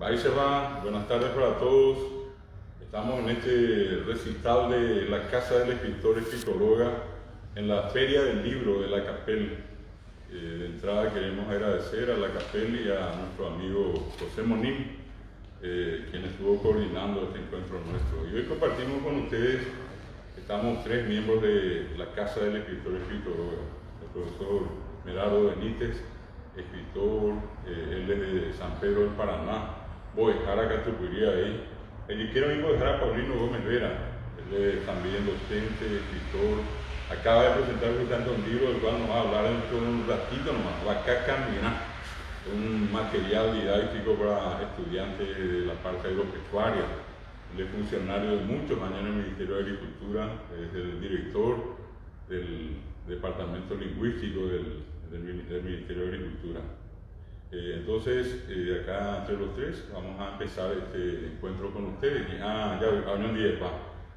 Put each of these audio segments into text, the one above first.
Ahí se va, buenas tardes para todos. Estamos en este recital de la Casa del Escritor Escritoróga en la Feria del Libro de la Capel. De entrada queremos agradecer a la Capel y a nuestro amigo José Monín, quien estuvo coordinando este encuentro nuestro. Y hoy compartimos con ustedes, estamos tres miembros de la Casa del Escritor Escritoróga, el profesor Meraro Benítez, escritor, él es de San Pedro del Paraná, Boejara Catucuría ahí. Y quiero ir a Boejara Paulino Gómez Vera, él es también docente, escritor, acaba de presentar un libro del cual nos va a hablar dentro de un ratito nomás, Huacá Caminá, un material didáctico para estudiantes de la parte agropecuaria. Él es funcionario de muchos años en el Ministerio de Agricultura, es el director del Departamento Lingüístico del Ministerio de Agricultura. Entonces, acá entre los tres vamos a empezar este encuentro con ustedes. Ya hablan 10 pa.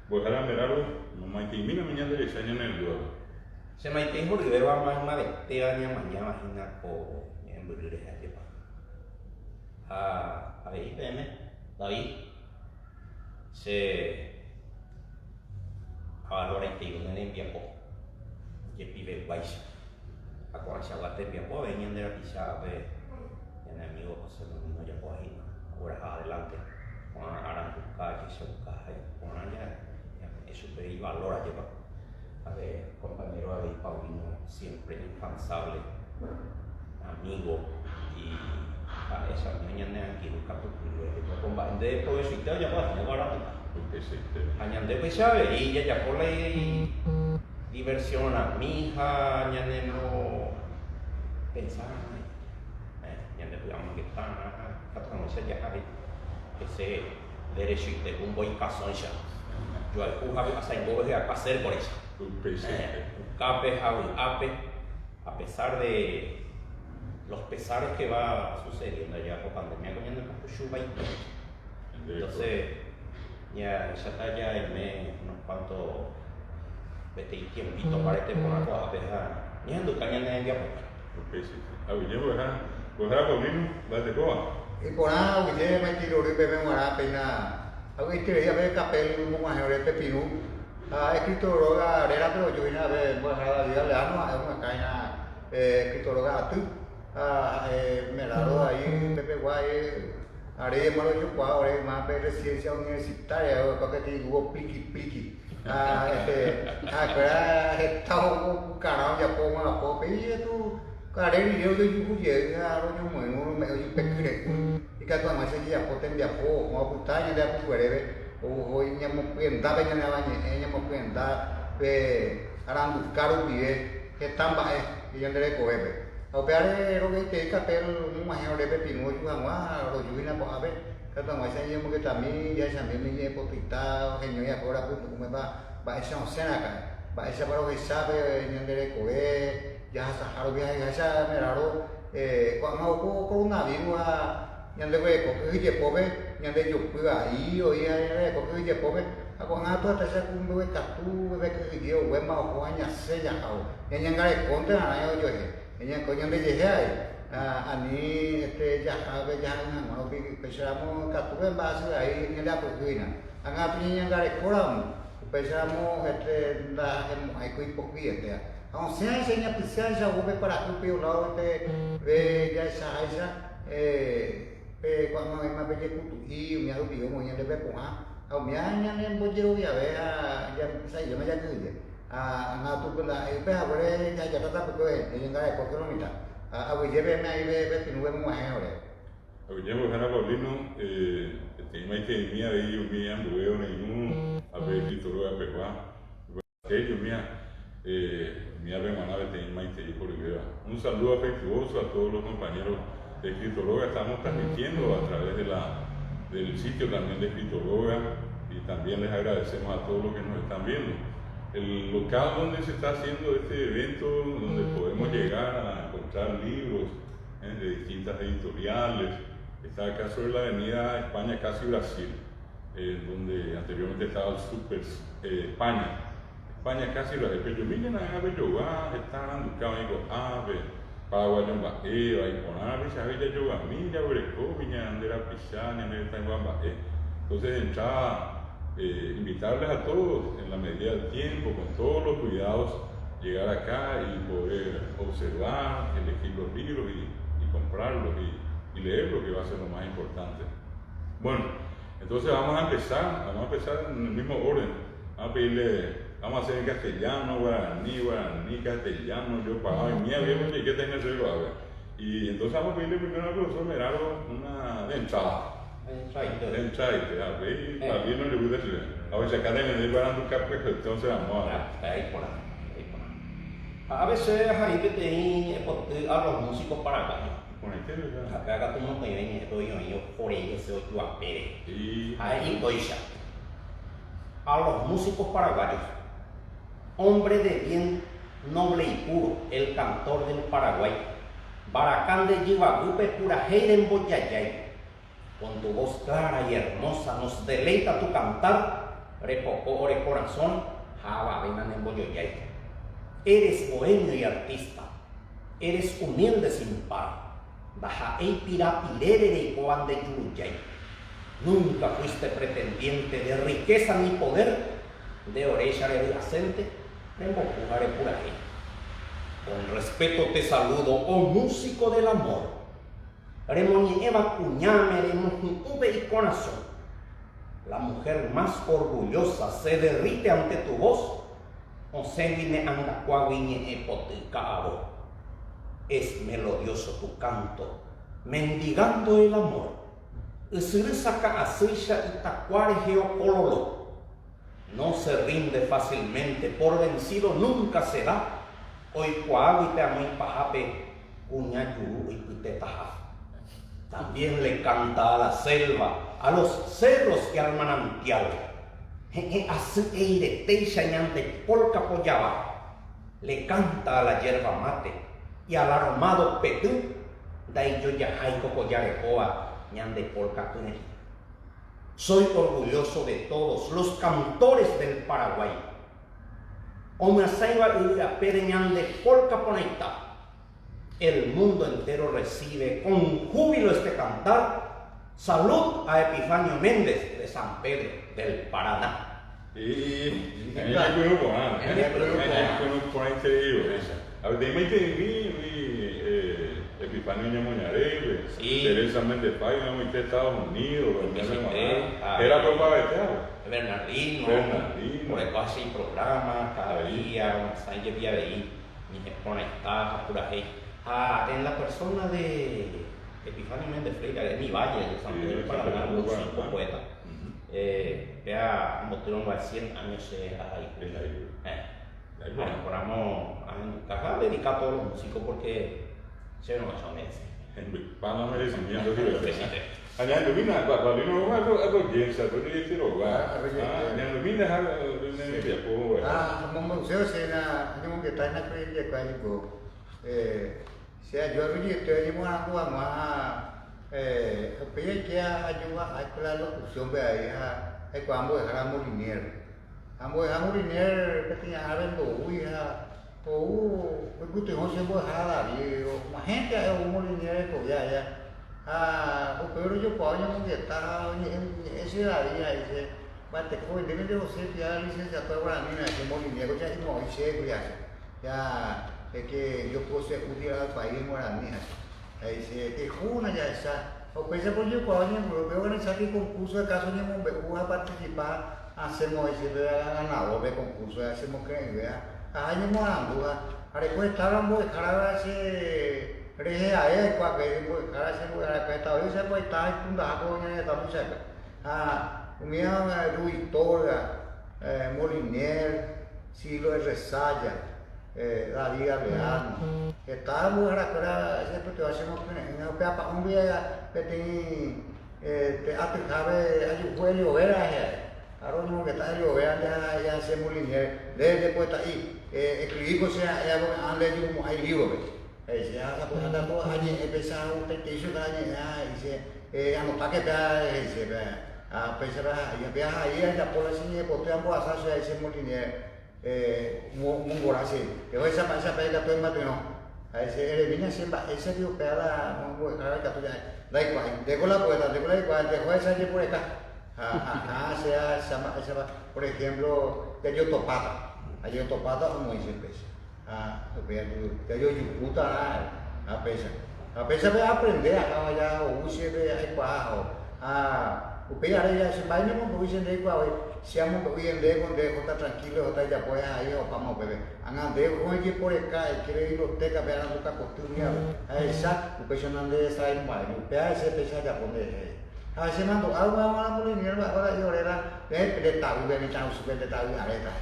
Boejara Meraro, no maitimina mañana de años en el duelo. Se maitimos Rivero a más una vectea mañana imagina o en Burrires de a ver, PM, David, se valora y te digo en Piapo, que pibe guays. A cuando se aguante Piapo, venían de la pizza, en el amigo José Molino ya por ahí, ahora adelante, con Aranjuca, que se busca, con allá, es súper y valora llevar. A ver, compañero David Paulino, siempre incansable, amigo, y a esa niña aquí busca tu culo, con de por eso y te ya va, ya va añade pues sabe y ya por la diversión a mi hija añademos pensar añade digamos que está no se ya hay ese derecho de un buen caso ya yo al juzgar a salir de hacer por eso un cape a pesar de los pesares que va sucediendo allá por pandemia cogiendo el capuchuba y entonces ya está ya el mes unos cuantos tiempito para este por la cosa pesada ni ando cañando en el día a Boejara Paulino, date coa. Y por nada, hoy me tiro de bebé mora pena. Hoy quiero ir a ver capel un mujer de pepino. Escritoróga arena pero yo vine a ver Boejara David Leano, es una caña escritoróga tú. Meraro ahí, Pepe Guay, haré malo yo cuadro, más de ciencia universitaria, porque te digo pliqui. Agora estava canal ya pongo la popa y tú haré yo de yuye, haré yo bueno, me yo pecure. Y que tu más ya poten ya po, mo putanya ya po querere, o nya mo cuenta be nya bañe, nya mo cuenta be arandu caro vive, que tamba y andere coebe. Au peare ro que capel un majeo de pepino yo agua, ro yuina po ave. Các bạn sẽ như một cái tầm như vậy sản phẩm như potita hình như là có cũng mới ba sẽ xem là cái ba sẽ bảo cái sao về nhân đề của cái giá sa haru bia cái sao mới là đó quảng ngao có nào đi qua nhân đề về có cái gì có về nhân đề chụp cái ý rồi có cái gì có về quảng ngao tôi sẽ cũng với cả tu với cái gì ở bên mau có anh nhặt xe nhặt hậu nhân cái này cũng thế này rồi nhân có nhân đề gì hết ani jahabe jahangan mau pesamo katuwe base aí nyada perguina anga pinya ngare kolam pesamo nda ai coi poquia te a ciência nya precisa o para que o lao te ve ya saja pe quando é mais bem cutu e o meu bio mo nya debe poa au mia nya nem bojero ya ve ya sai ya ma ya que anga tu pela e pe abore ya ya tata pe e ngare ko kilomita hoy lleve me ahí ve que no vemos más ahora. Hoy llevo Boejara Paulino, tem que mía de ellos mía anduve nenhum a ver escritoróga peruana. Ellos mía hermana tem mais te por Rivera. Un saludo afectuoso a todos los compañeros de escritoróga. Estamos transmitiendo a través del sitio también de escritoróga y también les agradecemos a todos los que nos están viendo. El local donde se está haciendo este evento, donde podemos llegar a encontrar libros de distintas editoriales, está acá sobre la avenida España, casi Brasil, donde anteriormente estaba el Super España, casi Brasil, pero yo miren a ver yo están buscando ave, paraguayo mba'e vaikorã Richard jajogami javyrekó ñande rapicha ñande retãygua mba'e. Entonces de entrada invitarles a todos en la medida del tiempo, con todos los cuidados, llegar acá y poder observar, elegir los libros y comprarlos y leerlos, que va a ser lo más importante. Bueno, entonces vamos a empezar en el mismo orden. Vamos a hacer en castellano, guaraní, castellano, yo pagaba en mía, bien, ¿qué tengo que hacer? Y entonces vamos a pedirle primero al profesor Meraro una de entrada. De entrada, también no le gusta decir. A ver, si acá le van a tu capa, entonces vamos a veces hay que tener a los músicos paraguayos. Acá tú no te ven, estoy yo por ellos, soy tu apere. Ahí estoy ya. A los músicos paraguayos, hombre de bien, noble y puro, el cantor del Paraguay, Baracán de Yibagupe, pura Heiren Boyayay. Con tu voz clara y hermosa nos deleita tu cantar, repocó ore corazón, java venan en Boyoyay. Eres bohemio y artista, eres humilde sin par, baja ei pirapirere y coan de Yuruyay. Nunca fuiste pretendiente de riqueza ni poder, de oreja de acente, de mbocujare puraje. Con respeto te saludo, oh músico del amor. Remoni Eva Cuñame, Remoni Ube y corazón. La mujer más orgullosa se derrite ante tu voz. O se vine andacuaguiñe epoticabo. Es melodioso tu canto, mendigando el amor. Usirisaca asisha y tacuare geocololo. No se rinde fácilmente, por vencido nunca será. Hoy coaguite a muy pajape, cuñayuru y pitetaja. También le canta a la selva, a los cerros y al manantial. Así eire teixa ñante polca pollaba. Le canta a la yerba mate y al aromado petú. Dai yo ya jaico collarecoa ñande polca tuneri. Soy orgulloso de todos los cantores del Paraguay. Omasaiba ira pere ñande polca poneita. El mundo entero recibe con júbilo este cantar. Salud a Epifanio Méndez de San Pedro del Paraná. Y a mí me puedo poner increíble. A ver, dime Epifanio Ñamoñaré, Teresa Méndez Pay, de Estados Unidos, era papá de Bernardino, por el caso y programa, cada día, Sánchez Villaveí, mi conectada, pura gente. En la persona de Epifanio Méndez Freire, de mi valle, de San Pedro del Paraná, un cinco poeta. Mostró más de 100 años ahí. Bueno, podamos a dedicar a todos los músicos porque se nos va a merecer. Para merecimiento, allá en Lumina, cuando vino a Royensa, tú le dices, en Lumina, museo se na, como que está en la creencia que hay sea yo allí estoy a pedí que ayuda a la locución de ahí a cuando dejar Molinier. Ambos Molinier que tenía algo uy porque no se puede dejar la gente es un Molinier que ya pero yo puedo que está en ese día ese bate con de que yo sé que ya licenciatura para mí ese Molinier ya no hice ya es que yo puedo ser útil al país en guaraní. Dice que una ya está. O pese por yo cuando veo organizar el concurso de caso ni me a participar, hacemos ese ganador de concurso, hacemos que vea. Año morando, ahora pues estábamos de cara a ese reje a él, cualquier cara a ese respetado, yo sé pues está en punta con esta muchacha. Unía Luis Torga, Molinier, Silo de Resaya. David Abeano. Estábamos ahora siempre te hacemos un día que te aterjaba a fue Llovera ahora mismo que está en Llovera ya se Molinier después está ahí escribí cosas han leído hay libros ya pues anda todo allí empezar un texto que dice anotar que dice a pensar ahí ya por así pues te han pasado a ese Molinier un borracho, que hoy esa pega todo el matrimonio, a ese elimina siempre ese dio que la no la que tú ya da igual dejo la puerta dejo la igual dejo esa allí por acá sea por ejemplo te dio topata ayo topata como dice pesa te dio yucuta a pesa ve aprender acá ya o use ve ahí cuajo upea ya se va no me dicen de igual siamo bien de con de está tranquilo está ya pues ahí o vamos bebé anga de hoje por acá quiere ir usted que vean nunca costumbre esa upea no ande esa en mal upea ese pesa ya pone a veces mando algo vamos a poner ahora yo era de tabu de mi chau super de tabu areta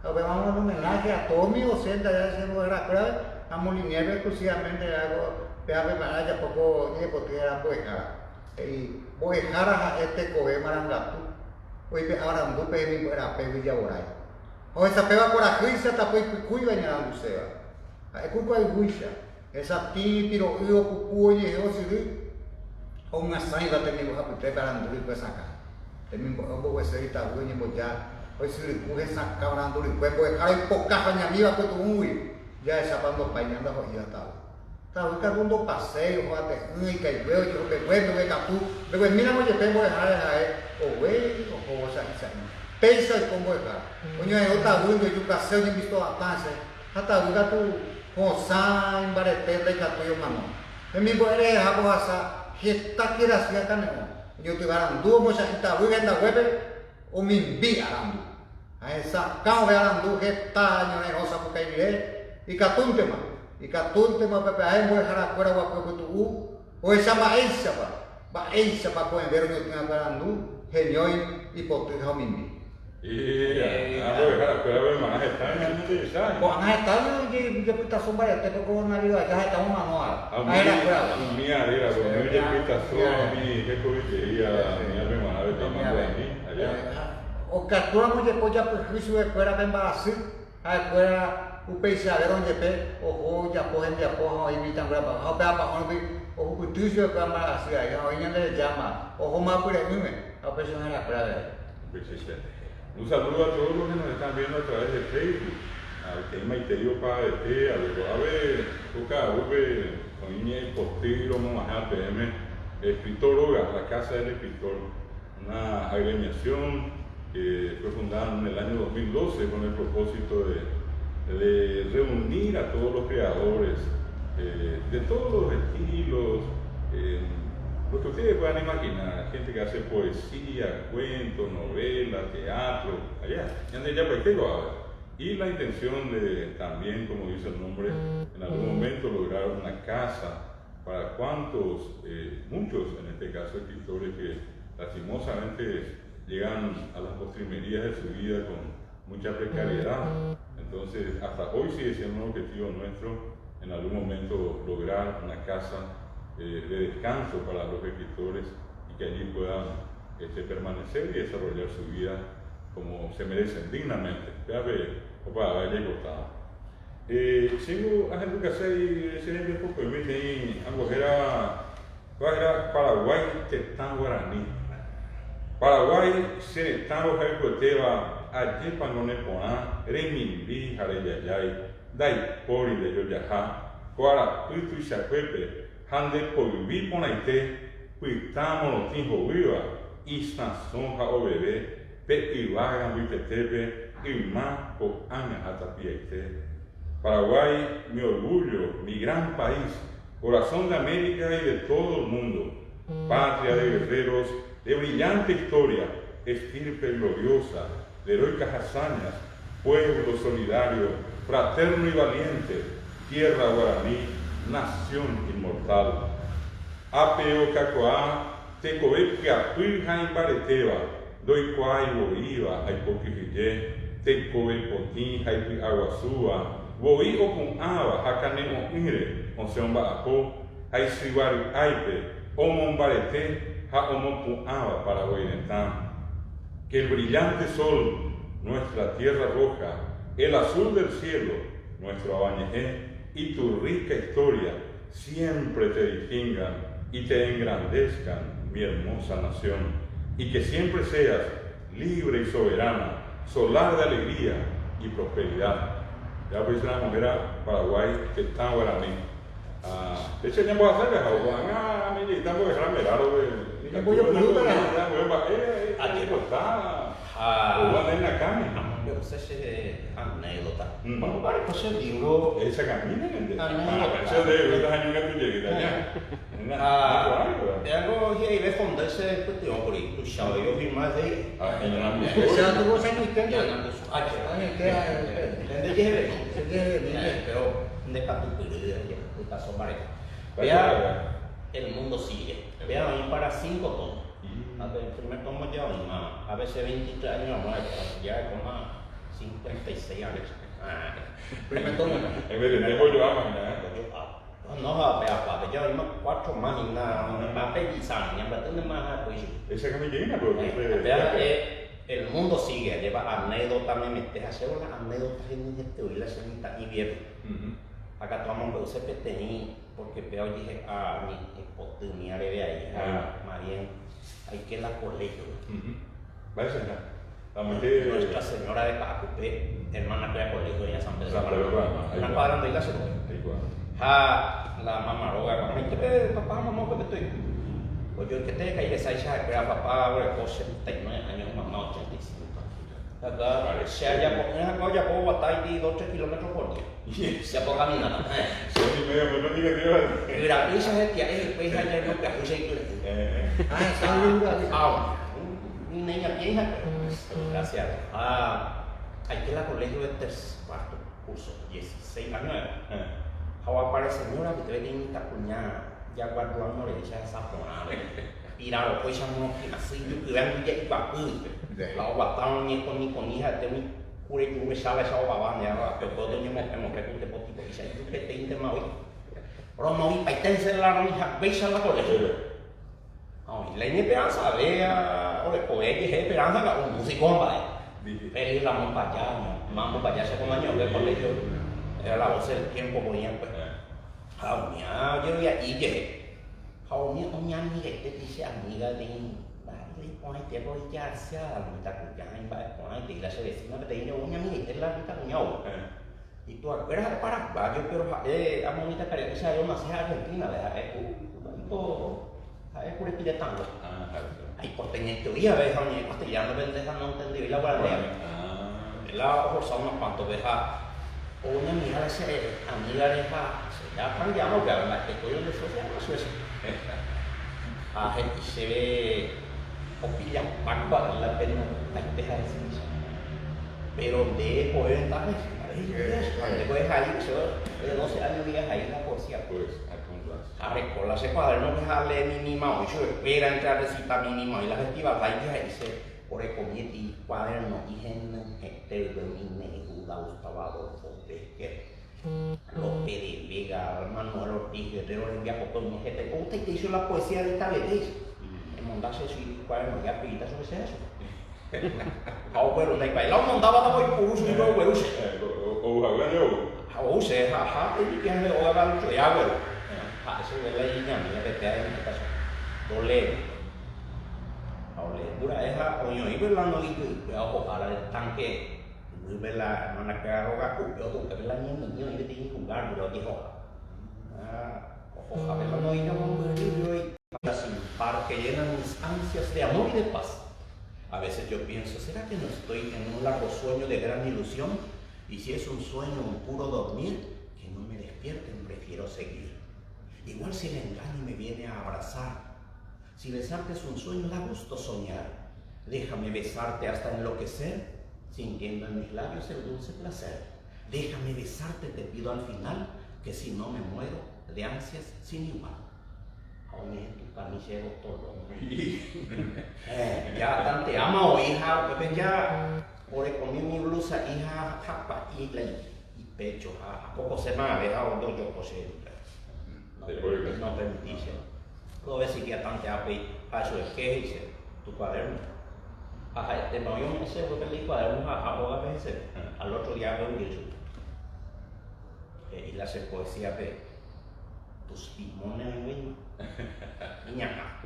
ya vamos a un homenaje a todos mis docentes ya se nos era clave a Molinier exclusivamente algo pea preparar ya poco ni porque era pues y voy a este coge marangatu hoy ahora no pe mi era pe villa orai o esa peba por aquí se está pues cuy baña la lucea es culpa de huisha esa tiro yo cucuye yo sí o una saída tenemos a puter para andar pues acá tenemos un poco ese está bueno y ya hoy si le coge esa cabra andar pues voy a dejar poca baña viva pues tú ya esa pando bañando ya está tahu ka mundo passeio até e que eu que bueno que tu depois mira mo je tengo o we o sa pensa como é onde eu tá vendo eu passeio de visto a passa hata uga tu cosa em barete de ka tu mano e mi boere hago asa heta kira sia kan eu te garan du mo sa ta uga da web o mi bi arandu a esa ka o arandu heta no é rosa porque ele e ka tunte ma y catunte más pepe ahí voy a dejar afuera guapo tu o esa maíza pa pueden ver que tenga parandú genioy y potija mimi y voy a dejar afuera ver más está en ya pues está en que pita sombra te tocó una vida ya estamos manual ahí la afuera mi área con mi pita sombra mi que cobichería mi hermana de tamando allá o capturamos después ya prejuicio de fuera de embarazo afuera o pensadero onde pe o já porra de porra aí me também para o para onde o cultivo para mais assim aí ainda le llama o como por ahí me a persona era para ver. Un saludo a todos los que nos están viendo a través de Facebook, al que hay Maiterio para este, a los a ver, toca ube con Iñe Postiro, Momajá PM, escritóloga, la Casa del Escritor, una agremiación que fue fundada en el año 2012 con el propósito de reunir a todos los creadores de todos los estilos, lo que ustedes puedan imaginar, gente que hace poesía, cuentos, novelas, teatro, allá, y la intención de también, como dice el nombre, en algún momento lograr una casa para muchos en este caso escritores que lastimosamente llegan a las postrimerías de su vida con mucha precariedad. Entonces, hasta hoy sigue siendo un objetivo nuestro en algún momento lograr una casa de descanso para los escritores y que allí puedan permanecer y desarrollar su vida como se merecen, dignamente. Sigo a gente que hace ese poco de mí, tem algo que era Paraguay, Tetán Guaraní. Paraguay, Senetán, Ojaicoteva, allí Panonepoá, Remimbi, Jareyayay, Daipori de Yoyajá, Coara, Puito y Chacuepe, Hande Poibi Ponaite, Puitamo Notinho Viva, Istanzón Jaobebe, Pequivaga, Vitetepe, Imá, Poaña, Atapiaite. Paraguay, mi orgullo, mi gran país, corazón de América y de todo el mundo, patria de guerreros, de brillante historia, estirpe gloriosa, de heroicas hazañas, pueblo solidario, fraterno y valiente, tierra guaraní, nación inmortal. Apeo Cacoá, Tecoe Piapuija en Bareteva, Doicuay Boiva, Aipoquijillé, Tecoe Potín, Jaipi Aguazúa, Boí o con Ava, Jacanemo Mire, Onseomba Apo, Aisibari Aipe, Omon Barete, Jaomon Ava para Guainetán. Que el brillante sol, nuestra tierra roja, el azul del cielo, nuestro Abañejé, y tu rica historia siempre te distingan y te engrandezcan, mi hermosa nación, y que siempre seas libre y soberana, solar de alegría y prosperidad. Ya pues la mujer Paraguay, que está guaraní. De hecho, ya puedo hacer eso, a mí ya puedo dejarme raro, Ya voy a preguntar. Aquí está. Uno en la cama. Yo sé si anécdota. Bueno, para pues el libro. Esa camina, Anécdota. de los años que tú llegues allá. Tengo que ir a fondarse cuestión por ahí. Tu chavo, yo vi más de ahí. Ese ando con San Miguel. Ganando su hacha. ¿Dónde lleve? Pero de Catupirí, de Caso Pareja. Vea, el mundo sigue. Vea, ahí para 5 tonos. A ver, el primer tomo ya a veces 23 años más, ya es como 56 años. Primer tomo. En vez de tiempo yo amo, No, vea, ya hay 4 más y nada, más pensando, ya me tengo más apoyo. Esa camillina, pues. Vea, el mundo sigue, lleva anécdotas, me metes a hacer las anécdotas en este hoy, la semita y viejo. Acá tomamos un CPTI, porque veo y dije, mi oportunidad de ver ahí, María, hay que ir al colegio. Vale, señora. Nuestra Señora de Cacupé, hermana que era colegio de San Pedro. Una cuadra donde la segunda. La mamaroga, cuando me dice, papá, mamá, ¿qué estoy? Pues yo, ¿qué te caí? Esa hija espera papá, 89 años, mamá, 85. Acá, se haya por ya puedo batar y 2-3 kilómetros por día. Se puede caminar. Son y medio, pero no diga que Mira, esa es que es el allá no que hace y Esa libro. mi niña vieja, gracias. Hay que ir al colegio de cuarto curso, 16 años. Ahora para señora que te ven esta cuñada, ya guardó a le echa esa ponada. Pirado, pues ya no que así, yo que vean ya y papú. La guataron ni con hija, de mi cure que me sabe esa babá, ya que todo niño me pregunte por tipo, y se yo que te intenta hoy. Pero no vi para irte la hija, veis a la colegio. Ay, la esperanza, vea, o le poder que esperanza que un músico va. Pero la vamos para allá, vamos para allá, se como año de colegio. Era la voz del tiempo, ponían pues. Yo ya y llegué. Una amiga que dice amiga de con este voy ya se a la mitad ya en con este la vecina me dice una amiga que la mitad cuñado. Y tú eres para yo quiero a monita que esa yo nací en Argentina, es por el tango. Ay, por tener teoría, ves, a mí castellano pendeja no entendí la guardia. La forzado unos cuantos veja. Una amiga de ese amiga de ya cambiamos, que la que estoy en el social no sé. Gente se ve opilla para la pena deja de ser. Pero de poder estar después ahí, de 12 años días ahí la poesía. Pues, con ese cuaderno que sale mínima, hoy se espera entrar a recita mínima y la festiva, ahí dice, por el comité y cuaderno, y gente de mi neguda, Gustavo Adolfo Pesquer, López de Vega, Manuel Ortiz, Guerrero, le envía por mi gente. ¿Cómo usted te hizo la poesía de esta vez? En montarse su cuaderno, ya pidita sobre eso. Bueno, me bailaba, montaba la voy por uso y luego, bueno, o hablan yo. Use, jaja, y que me voy a hablar mucho de agua. Eso es la línea mía que te hay en este caso. Dole. Dura esa, coño, y hablando y ojalá el tanque, vuelve la hermana que haga cupio, que ve la niña y le tiene que jugar, pero dijo, ojalá no hay un sin par que llenan mis ansias de amor y de paz. A veces yo pienso, ¿será que no estoy en un largo sueño de gran ilusión? Y si es un sueño, un puro dormir, que no me despierten, prefiero seguir. Igual si el engaño me viene a abrazar. Si besarte es un sueño, da gusto soñar. Déjame besarte hasta enloquecer, sintiendo en mis labios el dulce placer. Déjame besarte, te pido al final, que si no me muero de ansias sin igual. Aún en tu carnicero todo. Ya tanto amo, hija, ya por comí mi blusa, hija, japa, y pecho, a poco se me ha dejado dos yo coser. No permitís. Todo ves que tanto a eso es que dice tu cuaderno. Te me oyó un consejo que le cuaderno a veces. Al otro día veo un guiso. Y le hace poesía de tus limones, niña.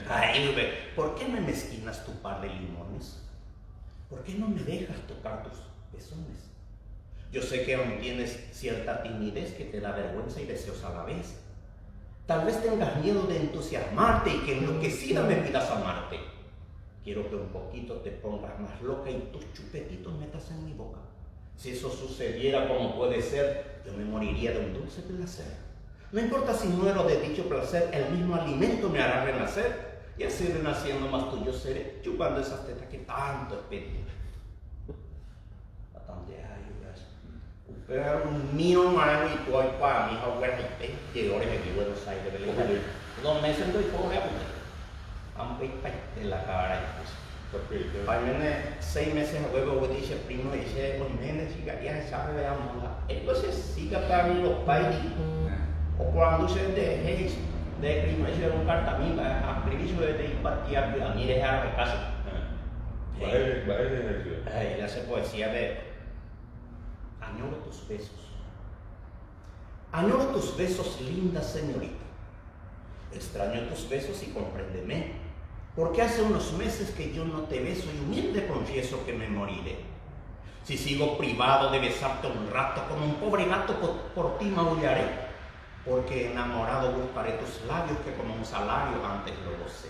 Ay, ¿por qué me mezquinas tu par de limones? ¿Por qué no me dejas tocar tus pezones? Yo sé que aún tienes cierta timidez que te da vergüenza y deseos a la vez. Tal vez tengas miedo de entusiasmarte y que enloquecida me pidas amarte. Quiero que un poquito te pongas más loca y tus chupetitos metas en mi boca. Si eso sucediera como puede ser, yo me moriría de un dulce placer. No importa si muero de dicho placer, el mismo alimento me hará renacer. Y así renaciendo más tuyo seré, chupando esas tetas que tanto he pedido. Pero un mío hermano y tú hoy para mi hija fuera y llegó aquí a Buenos Aires, ¿verdad? 2 meses estoy pobre a poner. Han de la cara y pues. Para mí 6 meses a huevo dice primo dice meses chica ya sabe veamos la. Entonces siga para mí los países o cuando se de primo dice un carta a mí a primicio de impartir a mí dejar de casa. Él hace poesía de añoro tus besos. Añoro tus besos, linda señorita. Extraño tus besos y compréndeme, porque hace unos meses que yo no te beso y humilde confieso que me moriré. Si sigo privado de besarte un rato, como un pobre gato por ti maullaré, porque enamorado buscaré tus labios que como un salario antes lo gocé.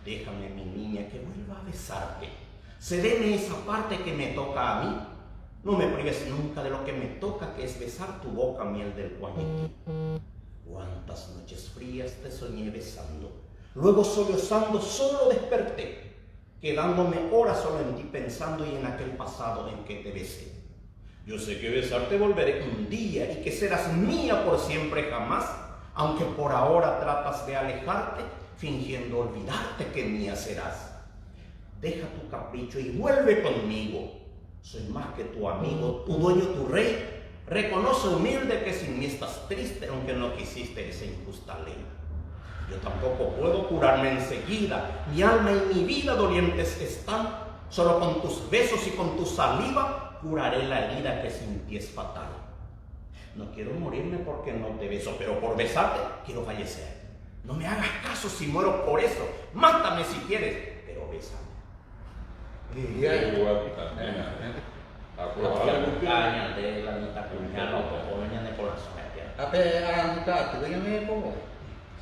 Déjame, mi niña, que vuelva a besarte. Cédeme esa parte que me toca a mí. No me prives nunca de lo que me toca, que es besar tu boca, miel del Guayaquil. Cuántas noches frías te soñé besando, luego sollozando solo desperté, quedándome horas solo en ti pensando y en aquel pasado en que te besé. Yo sé que besarte volveré un día y que serás mía por siempre jamás, aunque por ahora tratas de alejarte, fingiendo olvidarte que mía serás. Deja tu capricho y vuelve conmigo. Soy más que tu amigo, tu dueño, tu rey. Reconoce humilde que sin mí estás triste, aunque no quisiste esa injusta ley. Yo tampoco puedo curarme enseguida, mi alma y mi vida dolientes están. Solo con tus besos y con tu saliva curaré la herida que sin ti es fatal. No quiero morirme porque no te beso, pero por besarte quiero fallecer. No me hagas caso si muero por eso, mátame si quieres, pero bésame. Caña de la mitad cuñada o coña de por la suerte. Ape anggota tu me pongo.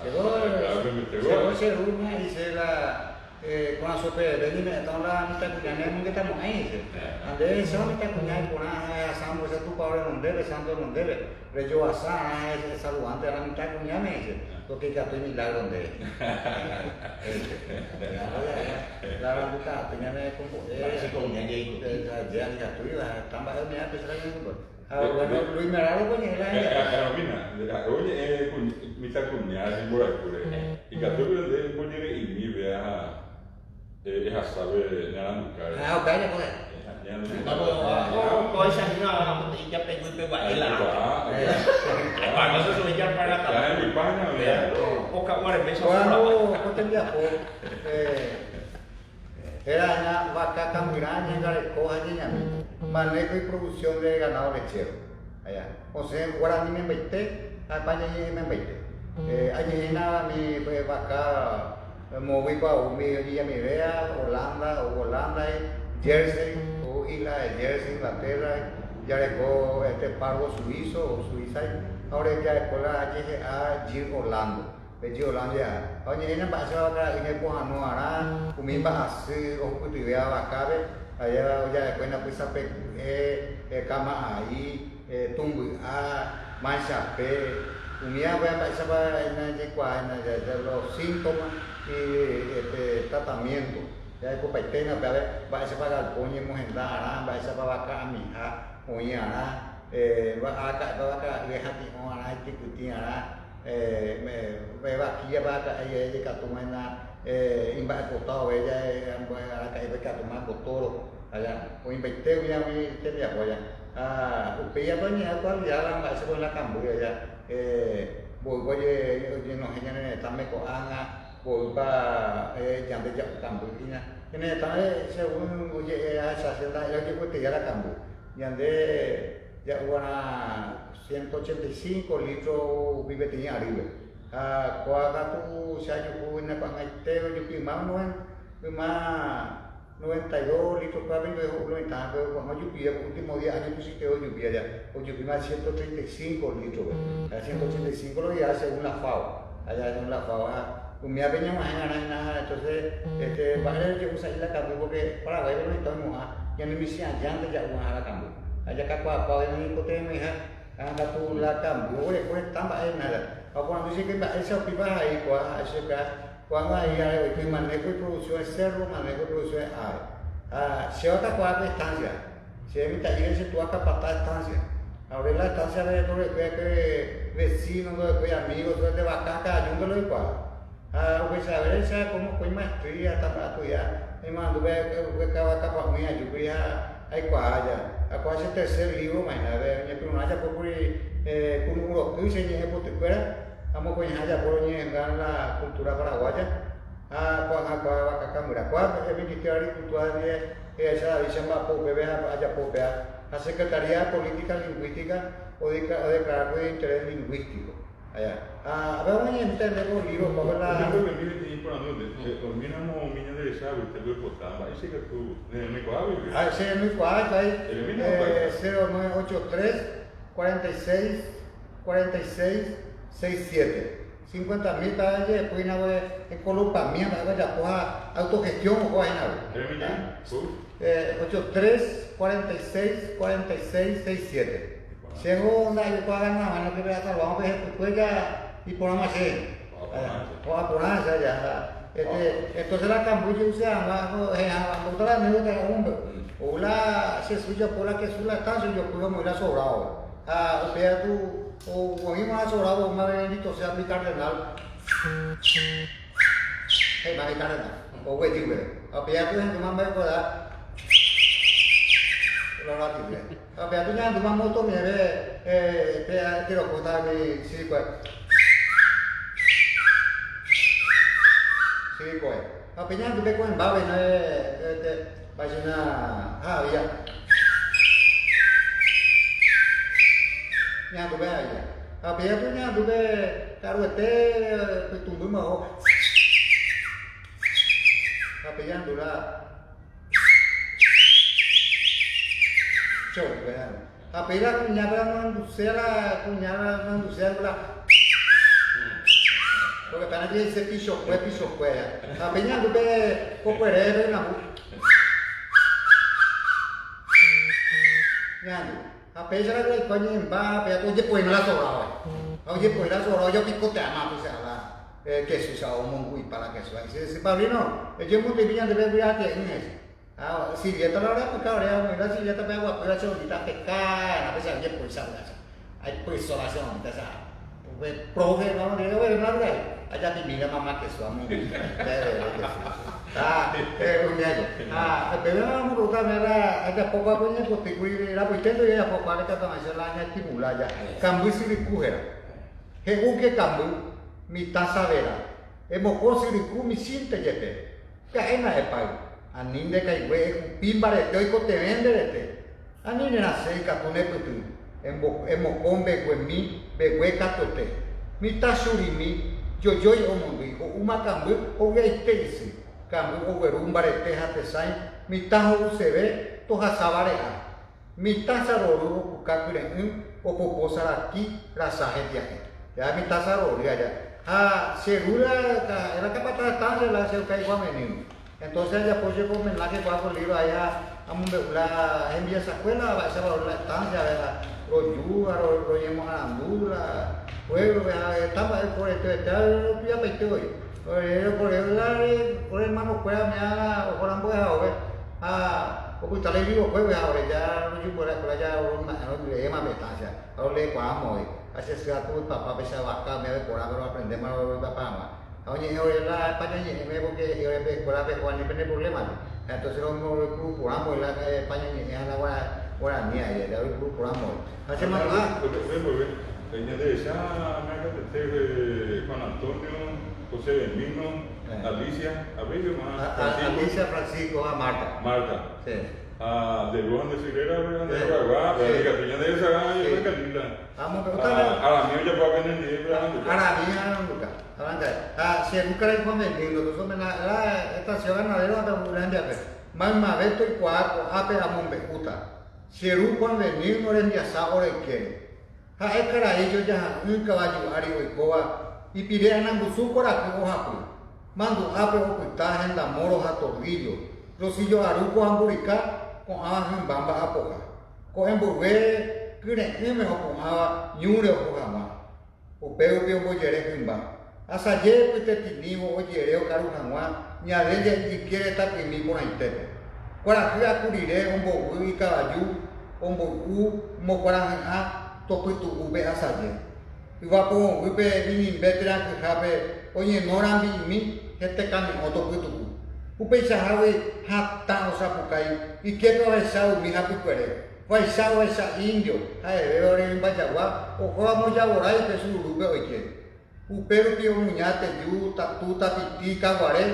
Seguro se una y se la con la sopa de me ta la mitad cuñada nunca estamos ahí. Ande esa mitad cuñada con una sambo esa tu padre non debe santo non debe. Reggio asa esa saludante a la mitad cuñada me dice, lo que capto milagro donde. La anggota tenía con Parece con un ya tu vida tambah me ha pesar bueno, Luis Merado punya oye, mitad cuñada en Boracure. Y Católica de Boñere y mi vea es sabe Naranduca. Ah, ok, ya puede. Coi sa na ya pegou e lá. Agora você só já para cá. En España, O agora vem só Cuando te viajó, era una vaca camirana en la coja de ñami, manejo y producción de ganado lechero. Allá. O sea, Guaraní me invité, a España me invité. Allí nada, mi vaca moví para mi vea, Holanda, Jersey, o isla de Jersey, Inglaterra, ya dejó este pardo suizo o suiza, ahora ya dejó la Gir Orlando. Beji Orlando oye, en bahasa ini pohano ara, kumimba asli, kutuya wakabe, allá ya después na pisa kama ahí, tumbu manchape, kumia bahasa en los síntomas y tratamiento. Ya después paitena, bahasa para galpoñe mohendara, bahasa para vaca amija, oñara, vaca vieja tijo ara, tikuti ara. Me va aquí ya va a ir a tomar imba costado ella a caer a tomar costoro allá o invertir ya me tiene apoya usted ya venía cual ya la base con la cambuya ya voy no genial están me coana voy para ya de cambuya tiene está según oye a esa celda ya que pues ya la cambu ya de ya una 185 litros vive tenía arriba. Kuaga tu saya ku na pangaiteo ju pimam no pima 92 litros para mí, lo estaba, pero cuando lluvia, el último día, año pusiste hoy lluvia ya, o lluvia más 135 litros, a 135 lo ya según la FAO, allá según la FAO, me ha venido más nada, entonces, vale, yo uso ahí la cambio porque Paraguay no estamos, ya no me decían, ya antes ya uno la cambio, allá acá para el único tema, anda tú la cambio, oye, pues tamba es nada, cuando dice que esa pipa ahí, cuando ahí hay manejo de producción de cerro, manejo de producción de ave. Se otra cuarta estancia, se mi taller se tuvo acá para estancia. Ahora la estancia de todo el que vecinos, de amigos, de vacaca, yo no lo igual. Pues saber esa como fue maestría, está para estudiar. Me mandó que vaca para mí, yo quería hay cuaya. Acá ese tercer libro, imagínate, mi primo ya por con un europeo y se lleve por tu fuera. Vamos con ella por la cultura paraguaya. El Ministerio de Agricultura de esa visión va a poder allá popea. La Secretaría de Política Lingüística o declarar de interés lingüístico. Allá. Vamos a entender los libros para la. Yo creo que el mío por la noche. Terminamos miña de esa, usted lo importaba. Ahí sí que tú, en mi cuadro. Sí, en mi cuadro, ahí. 0983 46 46 67. 50.000 cada día, después en Colombia, ya coja autogestión o coja en algo. 83 46 46 67. Si es una, yo puedo ganar, no que vea tal, vamos a ver, pues ya, y por más así. O a ponerse allá. Entonces la cambuya usa más, la anécdota de hombre. O la se suya por la que suya está, yo puedo morir sobrado. O sea, tú. O cogimos a sobrado un benedito sea mi cardenal. Mi cardenal. O güey, tío, a pillar tu gente más me acuerda. Lo rápido. A pillar tu gente más moto me ve, quiero contar mi pues. Pues. A pillar tu ve con babe, no vaya una ya. Nhà tụi bé à bây giờ tôi nhà tụi bé cả đôi té tôi tụi bữa màu à bây giờ tụi là chồng bé à bây giờ tôi nhà bé nó xe là tôi nhà nó xe là porque para nadie se piso fue à bây giờ tụi bé có quay đấy là nhà a pesar de que coño en va, pero oye pues no la sobraba. Oye pues la sobraba, yo pico te ama, pues la que se usaba un mongo y para que se ese Pablino, yo muy bien de ver ya que en ese. Si ya te lo hará pues ahora mira si ya te pego pues la ahorita te cae, a pesar de pues sabes. Hay pues solación, entonces pues profe, no me digo, bueno, no allá mi amiga mamá que su amo. Pero vamos a preguntarme a poco a poco porque fui la puitendo y a poco a que también se la han estimulado ya. Cambio si recujera. Según que cambio, mi taza vera. Hemos conseguido mi siente yepe. Que hay nada de pago. A ni de que hay pimba de hoy que te vende de te. A ni de nacer que tú ne putu. Hemos con beguemi, begueca tote. Mi tasurimi. Yo o mundo hijo, una cambio o gay teisi, cambio o verumba de teja te sain, mi tajo se ve, toja sabarea, mi taza roro pucacuren, o poposa aquí, la saje de aquí, ya mi taza roro ya, segura, era capaz de estar la se cae menino, entonces ya pues yo como en la que va con libro allá, la envía esa escuela, va a ser la estancia, los yugas, los llevamos a Andula. Pueblo, estaba por esto, ya peste hoy. Por el hermano pueda me haga, o por ambos ahora, o pues tal vez vivo pues ahora ya no yo por allá le llama betancia. Ahora le cuamo hoy. Así se ha tu papá pesa vaca me ve por ahora aprender más lo papá. Oye, yo la España ni me porque yo ve por ahora cuando tiene problemas. Entonces no por ambos la España ni a la guardia ni ahí, ya por ambos. Hace más Peña de esa marca de Juan Antonio, José Benigno, Alicia, Alicia Francisco, a Marta. Marta. Sí. De Luan de Silera, de Paraguay, de Peña de esa, y de Calila. Vamos a preguntar. A la mía ya puedo venir, a la mía, Lucas. Si el Lucas es con Benigno, nosotros la estación ganadera de Urandia, Mamá veto y cuaco, ape amon bejuta. Cheru con venir no le sa ora quiere. Ha e carallo ya un caballo ario y coa y pide a nambusu por aquí o japu. Mando ape o cuitaje en la moro a torrillo. Rosillo aruco amburica con ajan bamba apoca. Con emburgué, que ne me o con agua ñure o jama. O peo pio boyere kimba. Hasta ayer pues te tinimos oye o carujanwa ni a ella y quiere estar que mi por intete. Cuara que acudiré un bobu y caballo, un bobu mo cuara a topitu ube hasta ayer. Y va por ube vini veteran que jabe oye no rambi mi este cani o topitu. Ube sahawe hata o sapukai y que cabezao mi happy cuere. Vaisao esa indio, ay veo en Bayagua o como ya borai que su ube oye. Upero pio muñate yu tuta titi caguaré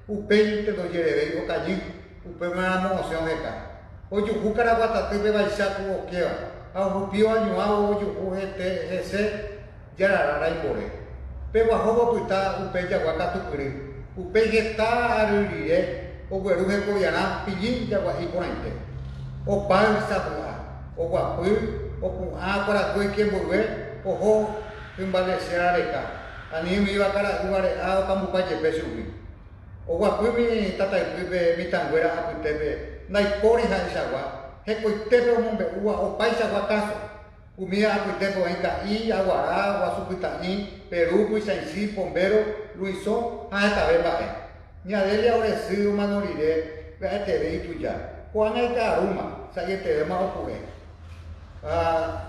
upei te do yerebe o cañi upe mana moción eka o yu jukara guatate be baisa ku o kea a upio añuao o yu ujete ese yara rai bore pe bajo puita upe ya guacatu kuri upe geta arire o gueru he koyana pillin ya guahi ponente o pan sapua o guapu o ku a para kue que volver o ho imbalecer areca. Ani mi iba cara igual a kamu paje pesubi. O guapu mi tata ibe mi tanguera aputebe. Nai pori ha isagua. He koitebe mombe ua o paisa guacaso. Umia aputebe enka I aguara guasupita I Perú kuisaisi bombero Luisón ha estabe bae. Ni adelia oresi manorire ve tebe ituya. Kuana ita aruma sa yete ma opure.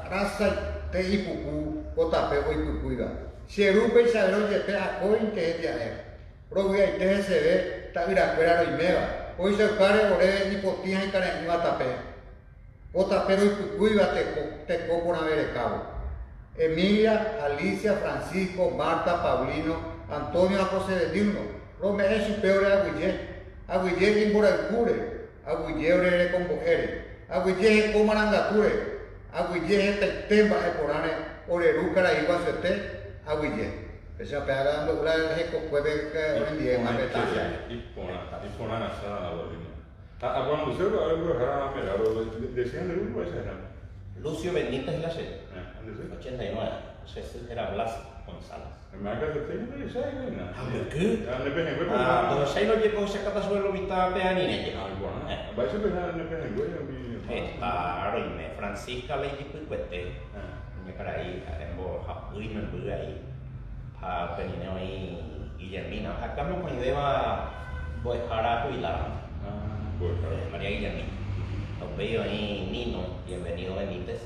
Rasa te ipuku kota pe oi pukuiga. Cheru pe sabero je pe a coin te dia e. Rogue ai te se ve ta ira cuera ro imeva. Hoy se pare ore ni potia y cara ni mata pe. Kota pe oi pukuiga te ko por haber cabo. Emilia, Alicia, Francisco, Marta, Paulino, Antonio José de Dirno. Rome es su peor aguille. Aguille in por el cure. Aguille ore con mujeres. Aguille con marangature. Aguille te temba e porane ore rucara igual se te aguille. Esa pega ando la heco puede que hoy en día más betalla. Y pona nasa a lo mismo. A cuando se lo algo rara me lo decían de uno ese era. Lucio Benítez y la serie. 89. Ese era Blas González. Me haga que tengo de esa idea. ¿Qué? Donde se lo llevó ese cata sobre lo vista peanine. Va a ser pensar en el penguin. Está Roime, Francisca le dijo y cueste. Me para ahí, haremos muy muy ahí. A Penineo y Guillermina. Acá me con idea voy a jubilar. María Guillermina. Los veo ahí Nino, bienvenido Benítez.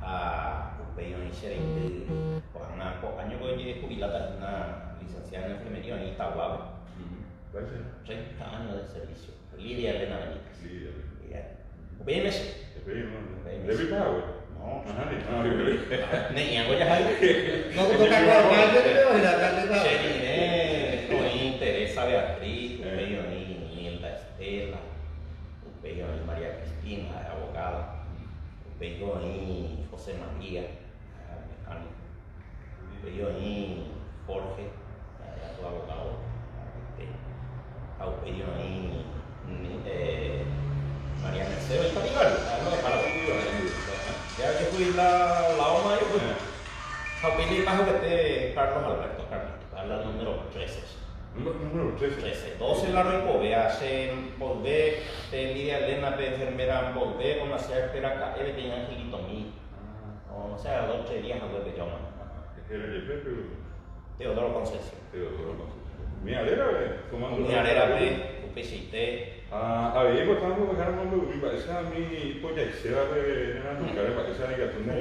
A los veo ahí Xerente. Pues una año que yo jubilada, una licenciada en enfermería en Itaguabe. 30 años de servicio. Lidia Elena Benítez. BMS. ¿Debí pagar, güey? No. Ajá, ni hago ya ahí. No toca con la Cheline, Teresa Beatriz, Bello ahí, Nilda Estela, Bello ahí María Cristina, abogada, Bello ahí José María, mecánico, Bello ahí Jorge, tu abogado, Bello ahí María Mercedes Parigal, ya que fui la OMA, yo fui. Opinión más que Carlos Alberto, habla número 13. Número 13. 12 la recoge, hacen volver, Lidia Elena, de enfermera, volver, con la certera acá, él tiene Angelito mí. O sea, 12 días a ver que yo Teodoro Concepción. Mi alera, tomando. Mi alera, UPCT. A ver, pues estamos buscando mi parece a mí, pues ya se va a ver, me parece a mí que tú no.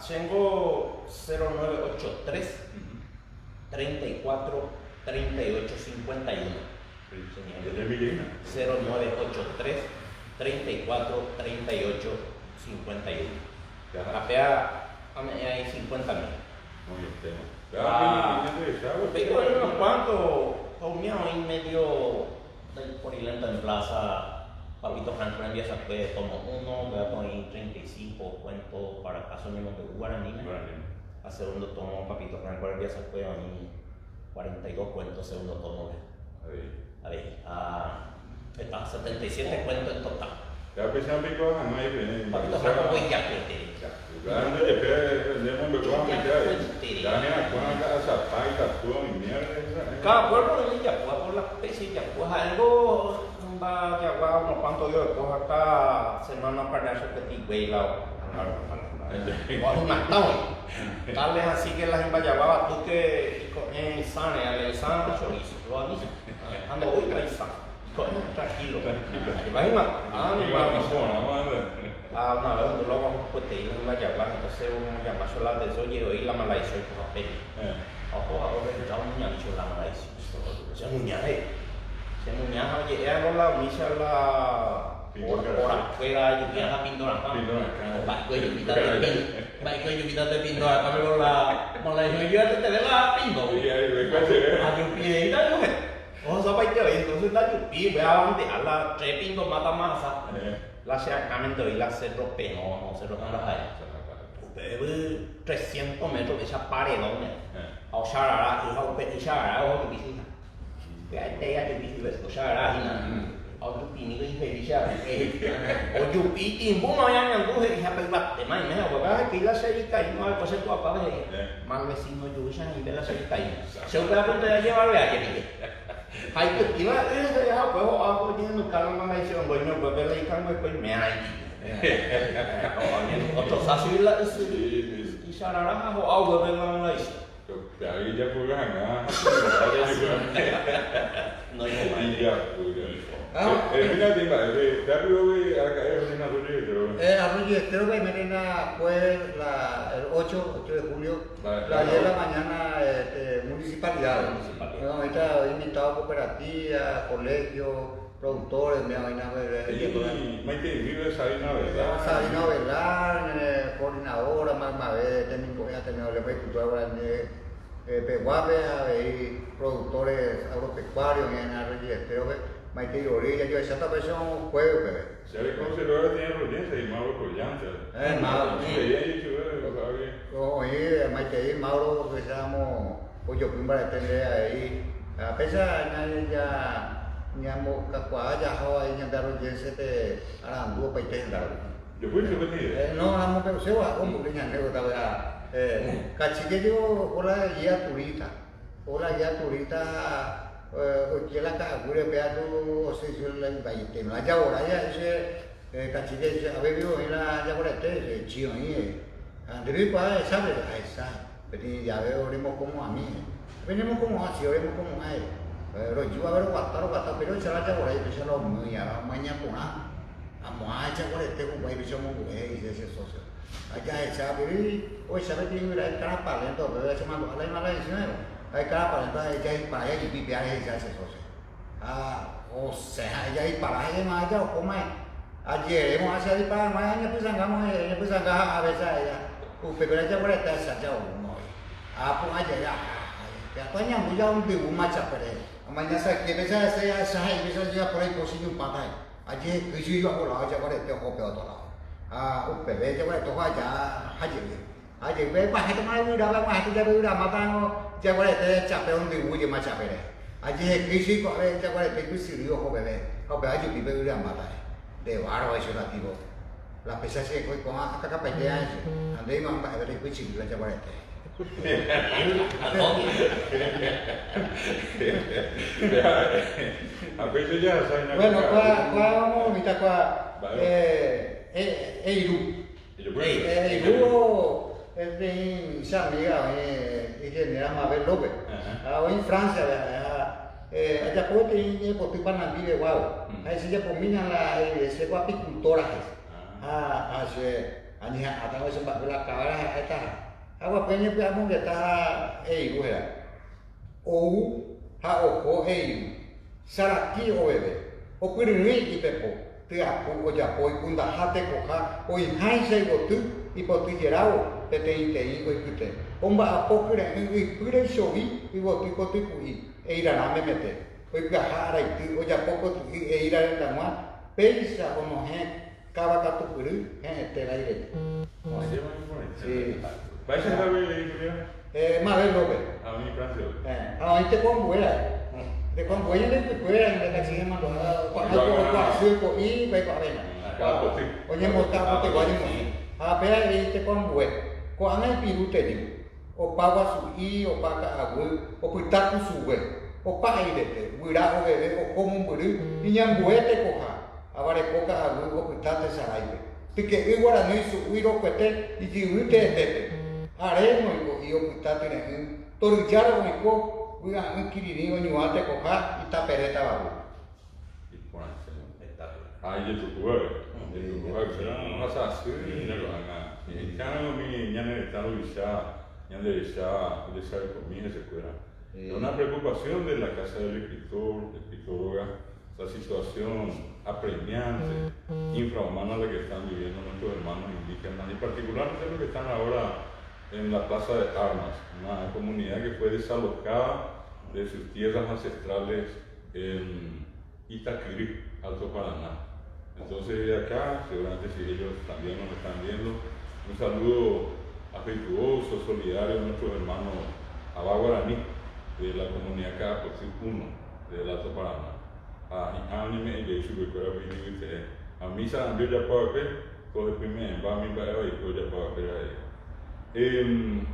Tengo 0983 34 38 51. 0983 34 38 51. Capea hay 50.000. Pero hay unos cuantos, comíamos ahí medio por Ilenta en Plaza, Papito Franco en Vía Sapé, tomo uno, voy a poner 35 cuentos para caso mismo de Guaraní. A segundo tomo Papito Franco en Vía Sapé, 42 cuentos, segundo tomo. A ver, Está 77 cuentos en total. Ya pensaba que cosas no hay bien. Papito, como voy ya que Grande de pé, vendemos un poco más de ya ni la cuenta esa paita, toda mi mierda. cada pueblo de Yapuá por la especie de Yapuá algo va a Yapuá unos cuantos días después acá semana para eso que te güey la o una tal vez así que la gente Yapuá tú que en Sane al San chorizo lo aviso ando hoy ahí San tranquilo imagina una vez un loco pues te iba a Yapuá entonces uno llama sola de eso y oí la malaizo y pues apellido ahora ya un niño la malaizo se muñaja oye era con la misa la por afuera yo viaja pindora baiko yo quítate pindora también con la yo te ve la pindo a yo pide y tal o sea para que entonces está yo pide voy a bandear tres pindos mata masa la se acamente hoy la cerro no cerro con las hay 300 metros de esa paredones ao xarará e ao pé xarará o que visita ya que visita o xarará hina ao jupi ni infeliz o jupi timbu no ya nyandu he ha pebat tema ini apa ka kila sai kai no apa se tu apa he mal vecino yo ya ni la sai kai se udah pun te llevar aja ni hai tu iba ya pues aku tiene kalau mama isi ongoño pues le ikan pues me hay otro sasui la y xarará o agua de la malais Ahí ya fue ganar. no hay más. Mira, te arriba de acá es una Arroyo creo que Merena fue el 8 de julio, la 10 de la mañana municipalidad. Ahorita he invitado a cooperativas, colegios, productores, me van a ver. Maite vive Sabina Velar. Sabina Velar, coordinadora, Magmavé, técnico, ya terminó el agricultor peguape, productores agropecuarios en Arroyo creo que Maite Orilla, yo esa vez un juego, bebé. Se le conservador tiene rodillas y Mauro Collante. Mauro. Oye, Maite Mauro, que seamos, pues yo primero tener ahí, a pesar de ya, nyamuk kakuaja hawa yang daru jense te arandu pa ite daru. Yo fui que No, amo que sewa como que nyane ko ta kachike yo ola guía turista. Ola guía turista que la ka gure pe atu o se suele ba ite no ya ora ya ese kachike a ver yo era ya por este chio ahí. Andri pa sabe esa. Pero ya veo como a mí. Venimos como así, venimos como a él. Rồi chú bảo nó quạt pero sẽ là chắc rồi bây giờ nó mười nhà mà nhà cũng mà chắc có thể cũng vậy bây giờ muốn cũng hay sẽ số số cái sao bởi ôi sao bây giờ lại cá pa lên thôi bây giờ mà nó lại thế này cái cá pa lên thôi cái pa cái gì bị béo hay sẽ số số ô sẽ cái pa cái mà cháu có mai aje mà sẽ đi pa mà nhà bây giờ bây giờ cũng phải bây giờ có thể sẽ cháu nói cũng aje ya katanya bujang di rumah capek amanya saya kira saya bisa dia pergi posisi pakai aja kisi juga kalau aja kalau itu kopi atau lah uppe beja kalau itu aja bebas itu mana udah bebas itu jadi udah makan aja kalau itu capek di rumah macam capek aja kisi kalau itu kalau itu kisi dia kopi aja bibe udah makan dewar wajib lah tibo lah pesa sih kau kakak pejaya sih andai memang ada kisi juga kalau itu bueno, vamos a mitad Eiru es de esa amiga ingeniera Mabel López en Francia allá puede tener por tu pana vive guau ahí se ya pominan la ese apicultora hace años atrás se va a la cabra esta agua peña que amo que está Eiru ou ha ojo Eiru saraki o bebé o pirui y pepo te apo o ya poi kunda hate koka o inhai sei gotu y potu gerao te i go ikute omba apo kure i kure shogi i gotu kotu kui eira na me mete o ga hara i o ya poko tu eira na ma pensa o no he kaba katu kuru te la ire sí ¿vais a saber de Mabel Mabel López a mí Francia ahí te pongo era de cuando voy a ir fuera en la taxi mando a suyo y voy a ver oye mota te voy a ver este con bue con el pirute digo o paga su i o paga agua o cuita con su bue o paga y de huira o bebé o como un buru y ya bue te coja ahora coca agua o cuita te sarai porque igual no hizo huiro cuete y si huite de haremos y o cuita tiene torillaro y co un kiriringo ñuate coja y tapereta babu. Y por ahí yo tu juego, será no vas a hacer ni nada lo haga. Y cada uno mi ñane está lo visa, ñane de saber conmigo se cuera. Una preocupación de la casa del escritor, escritóloga, la situación apremiante, infrahumana la que están viviendo nuestros hermanos indígenas y particularmente los que están ahora en la Plaza de Armas, una comunidad que fue desalojada de sus tierras ancestrales en Itaquirí, Alto Paraná. Entonces de acá, seguramente si ellos también nos están viendo, un saludo afectuoso, solidario a nuestros hermanos abaguaraní de la comunidad Capotzí 1 del Alto Paraná. A misa yo ya puedo ver, todo el primer va a mi país y yo ya puedo ver ahí.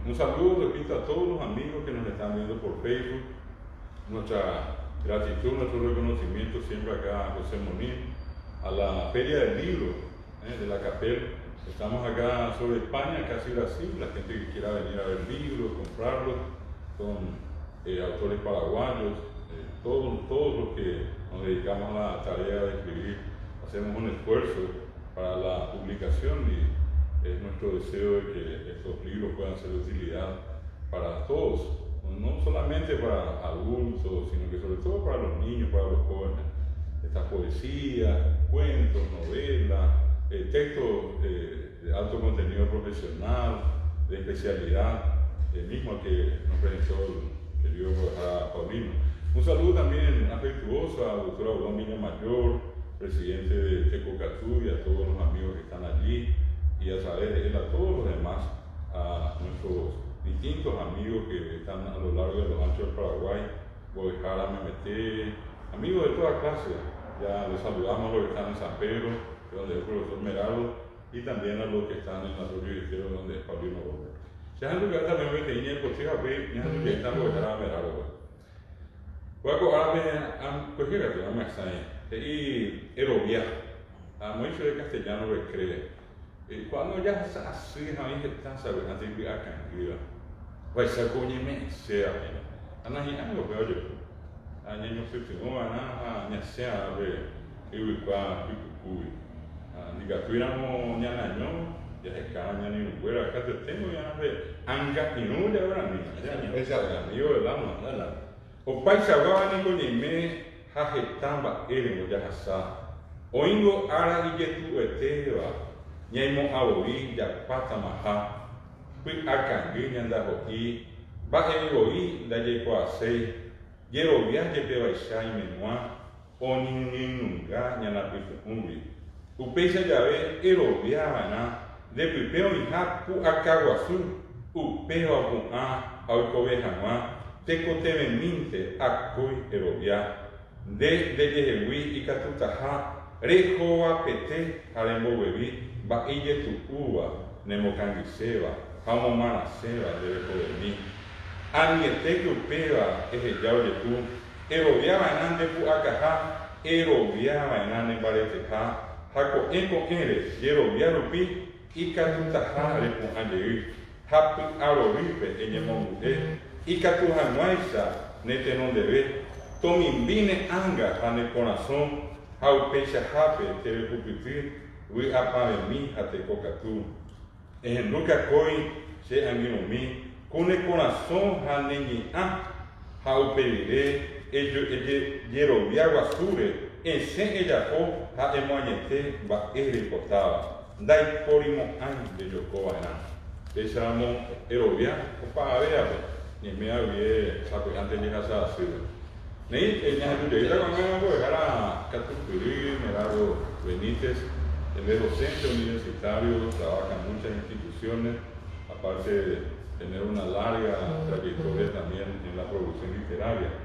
Un saludo, repito, a todos los amigos que nos están viendo por Facebook. Nuestra gratitud, nuestro reconocimiento siempre acá a José Monín, a la Feria del Libro de la CAPEL. Estamos acá sobre España, casi Brasil, la gente que quiera venir a ver libros, comprarlos, con autores paraguayos, todos los que nos dedicamos a la tarea de escribir, hacemos un esfuerzo para la publicación y es nuestro deseo de que estos libros puedan ser de utilidad para todos, no solamente para adultos, sino que sobre todo para los niños, para los jóvenes. Estas poesías, cuentos, novelas, textos de alto contenido profesional, de especialidad, el mismo que nos presentó el querido Paulino. Un saludo también afectuoso a la doctora Aurón Villamayor, presidente de Tecocatú, y a todos los amigos que están allí, y a través de él a todos los demás, a nuestros distintos amigos que están a lo largo de los anchos del Paraguay, Bovejara, Memeté, amigos de toda clase. Ya les saludamos a los que están en San Pedro, donde es el profesor Merado, y también a los que están en la Torre de donde es Paulino Gómez. Ya es lo que también me tenía por si a ver, ya es lo que está Bovejara Merado. Voy a pues que no me extraña. Y Erovia, a mucho de castellano lo cree. Cuando ya así, a mí que están sabiendo, antes de acá en vida, vai ser coñeme, sea, ana lo veo yo. Año no sé si no, ana sea, a ver, y qua, picucuy. Ni gatuiramo ni año, ya es que año ni un fuera, acá te tengo ya, a ver, anga y no, ya ahora ni, ya, amigo del alma. O pai sagaba ni coñeme, jajetamba, eremo ya hasa. Oingo ara y yetu eteva, ñaimo aoi, ya pata maha. Fui akangi ñanda ho'i, ba eoi da ye ko asei, yero via ye pe baisha y menua, oni nunga ñana pitu umbi. Upeisa llave ero via bana, de pipeo y hapu akaguasu, upeo apu'a, aukobe hanwa, tecote minte, akoi ero via, de yehewi y katutaha, rejoa pete, harembo bebi, ba ille tu uva, nemokangiseba. Vamos a hacer debe poder mí. Aniete que upeva es el yao de tú. Eroviaba en ande pu acaja. Eroviaba en ande bareteja. Jaco eco eres. Yerovia rupi. Y catutaja repu ande. Hapu aroripe en monte. Y catujanuaisa nete non debe. Tomimbine anga ane corazón. Haupecha jape te repupitir. Ui apave mi ate cocatú. En nunca coi se angino mi, con el corazón haneni ha pediré, ello yero viagua sure, en se ella po ha emoañete va portaba, dai porimo de yocobana. Pensamos erovia, opa vea, ni me había saco antes de casa así. Ni el ñato de esta con el dejar a Catucurí, Merado Benítez. Él es docente universitario, trabaja en muchas instituciones, aparte de tener una larga trayectoria también en la producción literaria.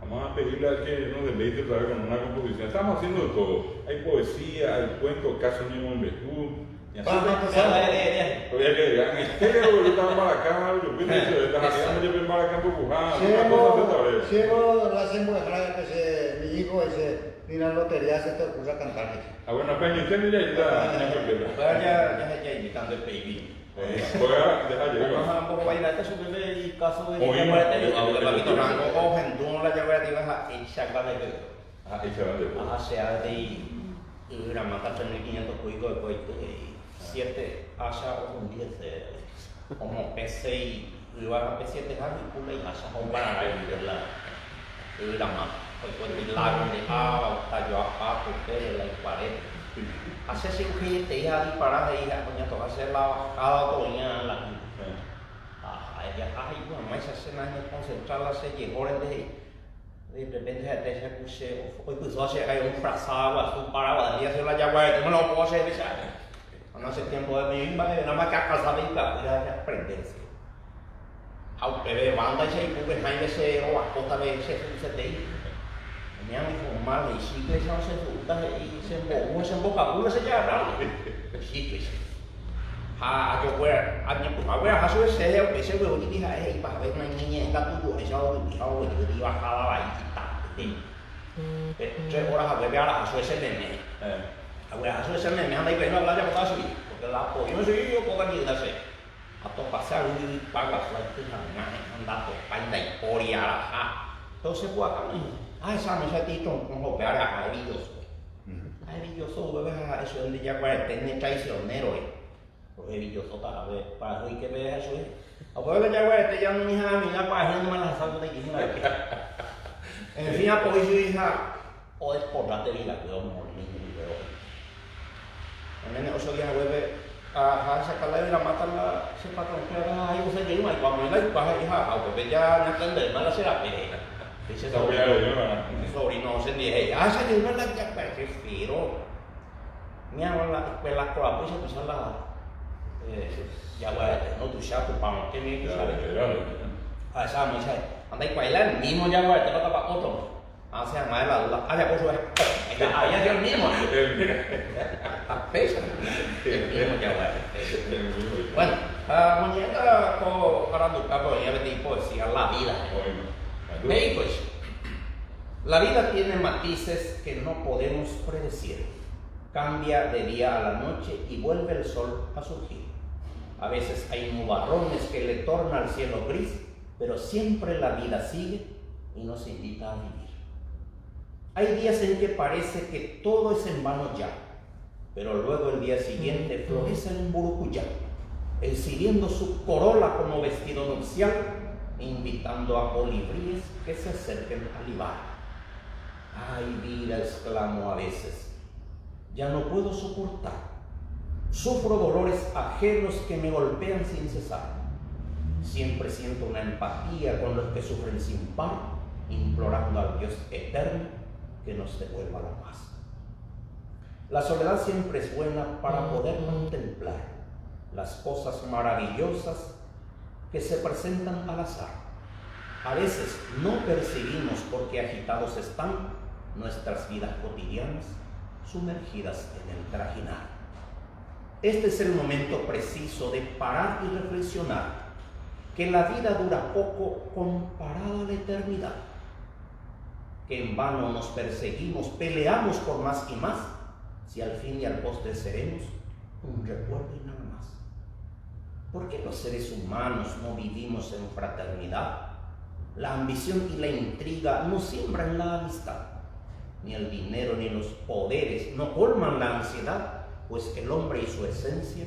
Vamos a pedirle al que nos deleite otra vez con una composición. Estamos haciendo de todo. Hay poesía, hay cuentos, caso mismo en Betú. Y así todavía que digan, estero, yo estaba en Maracán, yo pienso que estás haciendo yo en Maracán por Puján, una cosa de esta vez. Ciego, la hacemos que mi hijo ni la lotería se te ocurre cantar. Bueno, pues ni usted ni ya indicando el baby. Juega, deja llegar. Vamos a un poco bailar este sobre el caso de Papito Rango o Gendún la llave de la Ichagane de sea de una mata 1500 cúbicos de coito y 7 haya o un 10 como PC y lugar a P7 años y pula y haya un para la mata. Pues el lago de agua, tallo a papo, la pared. Hace cirugía te iba a disparar de ella, coña, toca hacer la bajada coña la ella, ay, bueno, más hace años concentrarla se llegó de repente se escuché, hoy pues hace hay un frazado, un parado, de hacer la llave, no lo puedo hacer, no hace tiempo de mi vida, nada más que a casa de ella, ya aprenderse. Aunque de banda ese y pues hay ese o a costa de ese me han informado y sí que esa se gusta y se emboca uno se llama raro sí que sí yo voy a hacer ese huevo y dije hey para ver una niña en gato eso y bajaba la ahí 3 horas a ver a hacer ese nene a hacer ese nene anda y ven a hablar de botas porque la apoyo no sé yo puedo ni darse a todo pasar y paga suerte anda por paina y poria entonces pues acá esa no se tito con lo que haga Evilloso, eso es de ya cuarentena traicionero, porque Evilloso para hoy que vea eso es. Apoyo ya cuarentena ya no me hija mira para hacer no me la salgo de aquí. En fin, apoyo su hija o es por la vida que vamos a morir pero. En el 8 días vuelve a sacarla de la mata se patrón que ay usted llega y cuando la hija aunque ya no entender más la será dice sobrino se dije se dio una ya que firo mi habla pues la cola pues se puso la ya va no tu chato para que me esa me dice anda y bailar mismo ya va te para otro hace más la duda ya por su ya yo mismo pesa ya va bueno mañana para tu capo ya me dijo poesía la vida. Hey, pues, la vida tiene matices que no podemos predecir. Cambia de día a la noche y vuelve el sol a surgir. A veces hay nubarrones que le tornan el cielo gris, pero siempre la vida sigue y nos invita a vivir. Hay días en que parece que todo es en vano ya, pero luego el día siguiente florece el burucuyá, exhibiendo su corola como vestido nupcial, invitando a colibríes que se acerquen al libar. Ay, vida, exclamo a veces, ya no puedo soportar. Sufro dolores ajenos que me golpean sin cesar. Siempre siento una empatía con los que sufren sin par, implorando al Dios eterno que nos devuelva la paz. La soledad siempre es buena para poder contemplar las cosas maravillosas que se presentan al azar. A veces no percibimos porque agitados están nuestras vidas cotidianas sumergidas en el trajinar. Este es el momento preciso de parar y reflexionar que la vida dura poco comparada a la eternidad, que en vano nos perseguimos, peleamos por más y más, si al fin y al postre seremos un recuerdo y nada más. ¿Por qué los seres humanos no vivimos en fraternidad? La ambición y la intriga no siembran la amistad. Ni el dinero ni los poderes no colman la ansiedad, pues el hombre y su esencia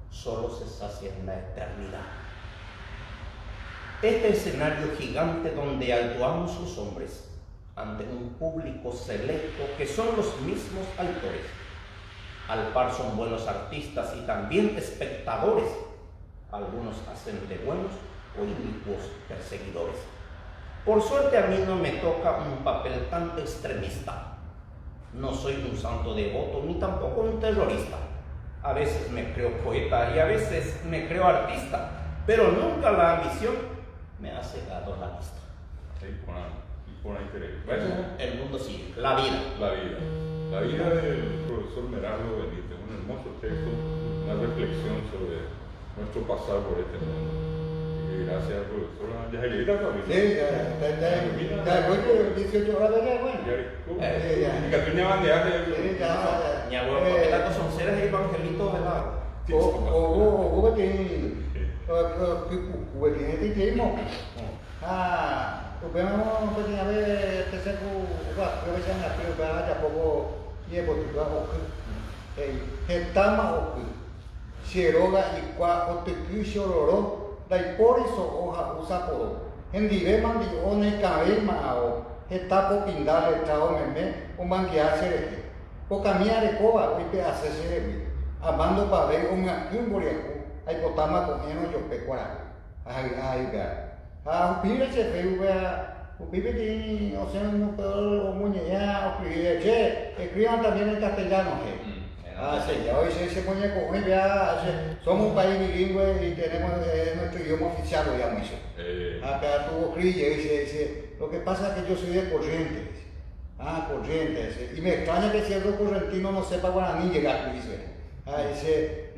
solo se sacian en la eternidad. Este escenario gigante donde actuamos los hombres ante un público selecto que son los mismos autores. Al par son buenos artistas y también espectadores. Algunos hacen de buenos o inicuos perseguidores. Por suerte a mí no me toca un papel tan extremista. No soy un santo devoto ni tampoco un terrorista. A veces me creo poeta y a veces me creo artista, pero nunca la ambición me ha cegado la vista. por ahí creo. El mundo sigue, la vida. La vida del profesor Merardo Benítez, un hermoso texto, una reflexión sobre nuestro pasar por este mundo. Y gracias al profesor. ¿Ya se grita todavía? Sí, ya, después de 18 horas ya, bueno. ¿Y Catuña bandeaje? Sí, ya. Mi abuelo, porque tantos son seres evangelitos, ¿verdad? O tiene este tema. Vemos que tiene vez que se veces en aquel lugar ya poco llevo tu trabajo que estamos Shiroga y qua oteku shororo dai poriso hoja usa poro en dive mandi one cabema o etapo pindale chao meme o mangia serete poca mía de coba pipe hace serebi amando para ver un boleco hay potama con menos yo pecuara ay pide se vea pipe tiene o sea no peor o muñeca o pide escriban también en castellano sí, hoy se pone con ella, somos un país bilingüe y tenemos nuestro idioma oficial, lo llamo eso. Acá tuvo Crilla y dice, lo que pasa es que yo soy de Corrientes. Corrientes. Y me extraña que cierto correntino no sepa guaraní llegar, dice,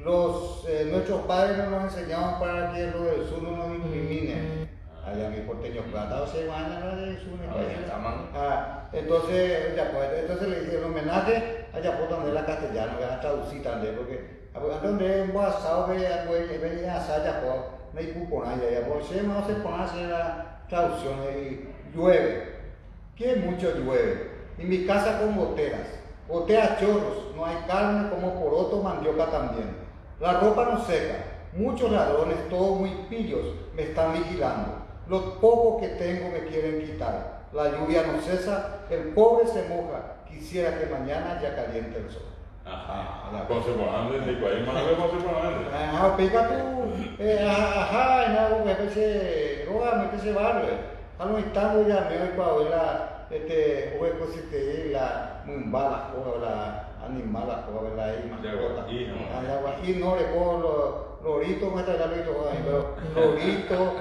nuestros padres no nos enseñaban para que los del sur no nos incriminen. Allá mi porteño plata, se van a del sur. Entonces le hicieron homenaje a Yapotán de la castellana, a traducir también, porque donde en WhatsApp venía a Saya, no hay cuponaje, ya por si no se pone a hacer la traducción y llueve, que mucho llueve. En mi casa con goteras chorros, no hay carne como poroto, mandioca también. La ropa no seca, muchos ladrones, todos muy pillos, me están vigilando. Los pocos que tengo me quieren quitar. La lluvia no cesa, el pobre se moja. Quisiera que mañana ya caliente el sol. Conservadamente, ¿y ahí más de conservadamente? Pica tú, no, me parece, me parece barrio. A lo instante ya me voy para ver la, hueco si te di la mumbala, la animal, la y no le pongo lorito, me trae pero lorito,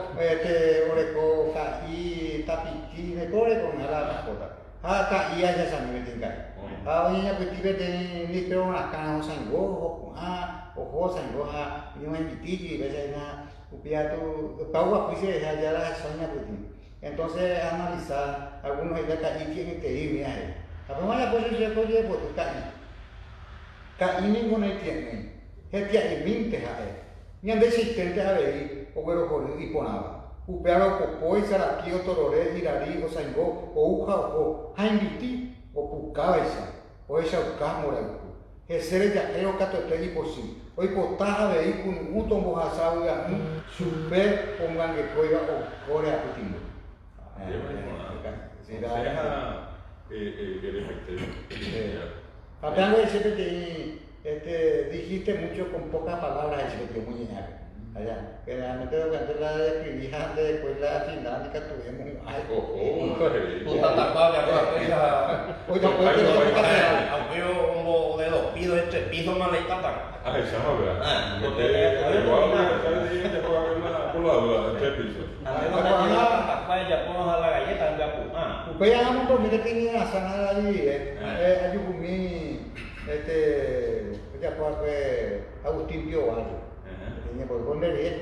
oreco, caí, tapiquí, me corre con la mascota. Caí allá se me meten caí. Hoy ya pues tiene ni pero una cana o sango, o sango, y no me pití, y ves na, upiato, paua pues ya la soña pues. Entonces analizar algunos de caí quién te dice, la primera cosa es que oye pues caí ninguno tiene. Este es minte ni ande existente a ver o pero por y ponaba. Upearo popoi sarakio torore irari o sango o uja o hainviti o pucabeza o esa ucamora. Esere ya ero catote y posi. Hoy potaja veí con un tombo asado ya super pongan que coiga o core a putingo. Hablando de ese que dijiste mucho con pocas palabras, ese que muy genial. Allá, generalmente durante la escribía después la dinámica tuvimos Puta tapada, aunque yo de los pisos, este piso más le tapan. Esa no, ¿verdad? Igual, por la duda, este piso. Ya pongo a la galleta en Japón. Usted ya no me mire que ni a sanar allí, allí con mi, ya fue Agustín Pío Barrio. Por poner bien.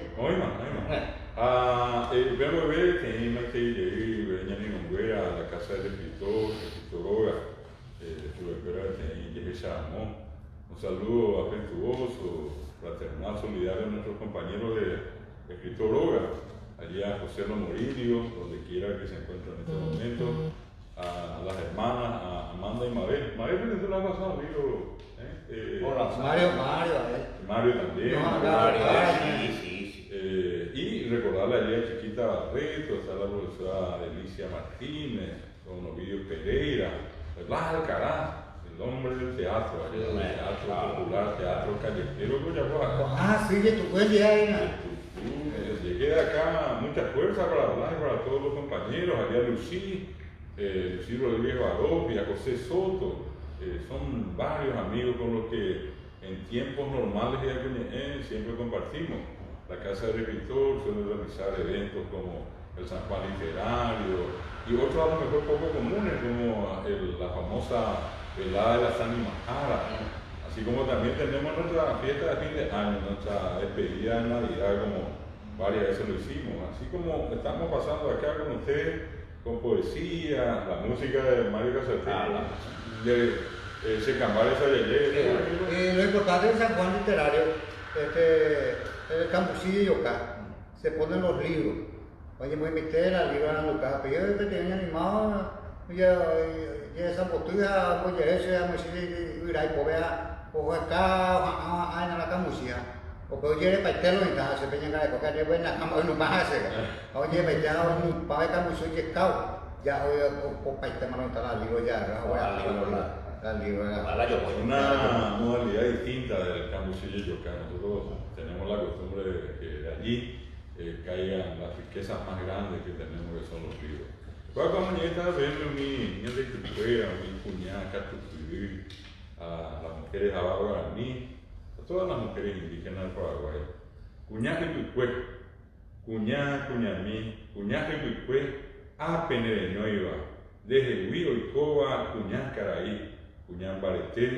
Vemos ver que hay una que venía en a la casa del escritor un saludo afectuoso, fraternal, solidario a nuestros compañeros de escritor allí a José Moririo, donde quiera que se encuentren en este momento, a las hermanas, a Amanda y Mabel. Mabel, ¿qué te la ha pasado, amigo? Hola, Mario también. Sí. Y recordarle allí a Chiquita Barreto, está la profesora Delicia Martínez, don Ovidio Pereira, Blas Alcaraz, el hombre del teatro, teatro popular, teatro callejero, sí, que tú puedes llegar ahí. Llegué de acá, mucha fuerza para hablar para todos los compañeros, allá Lucy Rodríguez Baró y a José Soto. Son varios amigos con los que en tiempos normales siempre compartimos. La Casa del Escritor suele realizar eventos como el San Juan literario, y otros a lo mejor poco comunes, como la famosa velada de la San Majara. Así como también tenemos nuestra fiesta de fin de año, nuestra despedida de Navidad, como varias veces lo hicimos. Así como estamos pasando acá con ustedes, con poesía, la música de Mario Casatín, de Secambales Sayayé. Lo importante del San Juan literario, el Cambucillo y Yocá, se ponen los libros. Oye, muy mitera, libro de Lucas, pero yo que tenía animado, ya esa postura, pues ya ese, me sigue, y povea, o acá, en la Cambucilla. Porque oye, para el telo, entonces se peñan a coger, yo voy a cama, no más hace. Oye, me ya un padre Cambucillo y cao, ya, oye, o para el tema no está la libro ya, la libro. Una modalidad distinta del Cambucillo y Yocá. Nosotros tenemos la costumbre de que de allí caigan las riquezas más grandes que tenemos, que son los libros. Cuando estaba viendo mi cuñada, a las mujeres guaraní, a todas las mujeres indígenas del Paraguay. Cuñaje Picue, cuñamí, cuñaje Picue, Penereñoiva, desde Huiro y Coba, cuñán Caraí, cuñán Bareté,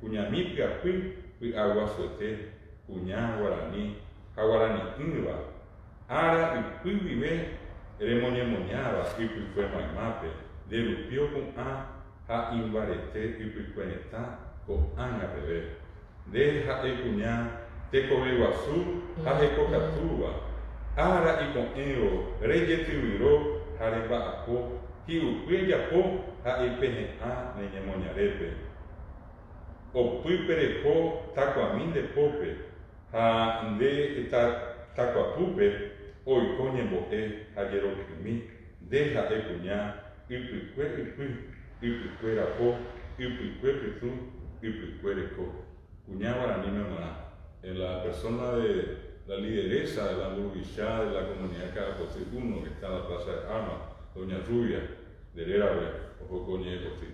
cuñamí Piapuí, Aguazuete, cuñán Guaraní, Jaguaraní Inva. Ara y Pui vive, Eremoñemoñaba, y Pui fue Maimape, de Lupio con ha Invarete, y Pui Cueneta, con a Rebe. Deja el cuñá, Teco Beguazú, ha Ecocatúa, Ara y con Eo, Reye Tiburó, Jareba Aco, Hiu Yapo, ha Ipeja, Neñemoñarepe. O Pui Perepo, Tacuamín de Pope, ha de Tacuapupe, hoy coñembo ayer mi deja cuñá y rapo y cuñá guaraní memorá. En la persona de la lideresa de la Murguichá de la comunidad Caracocí 1, que está en la Plaza de Armas, doña Rubia de Lerave, o coñé de Costí.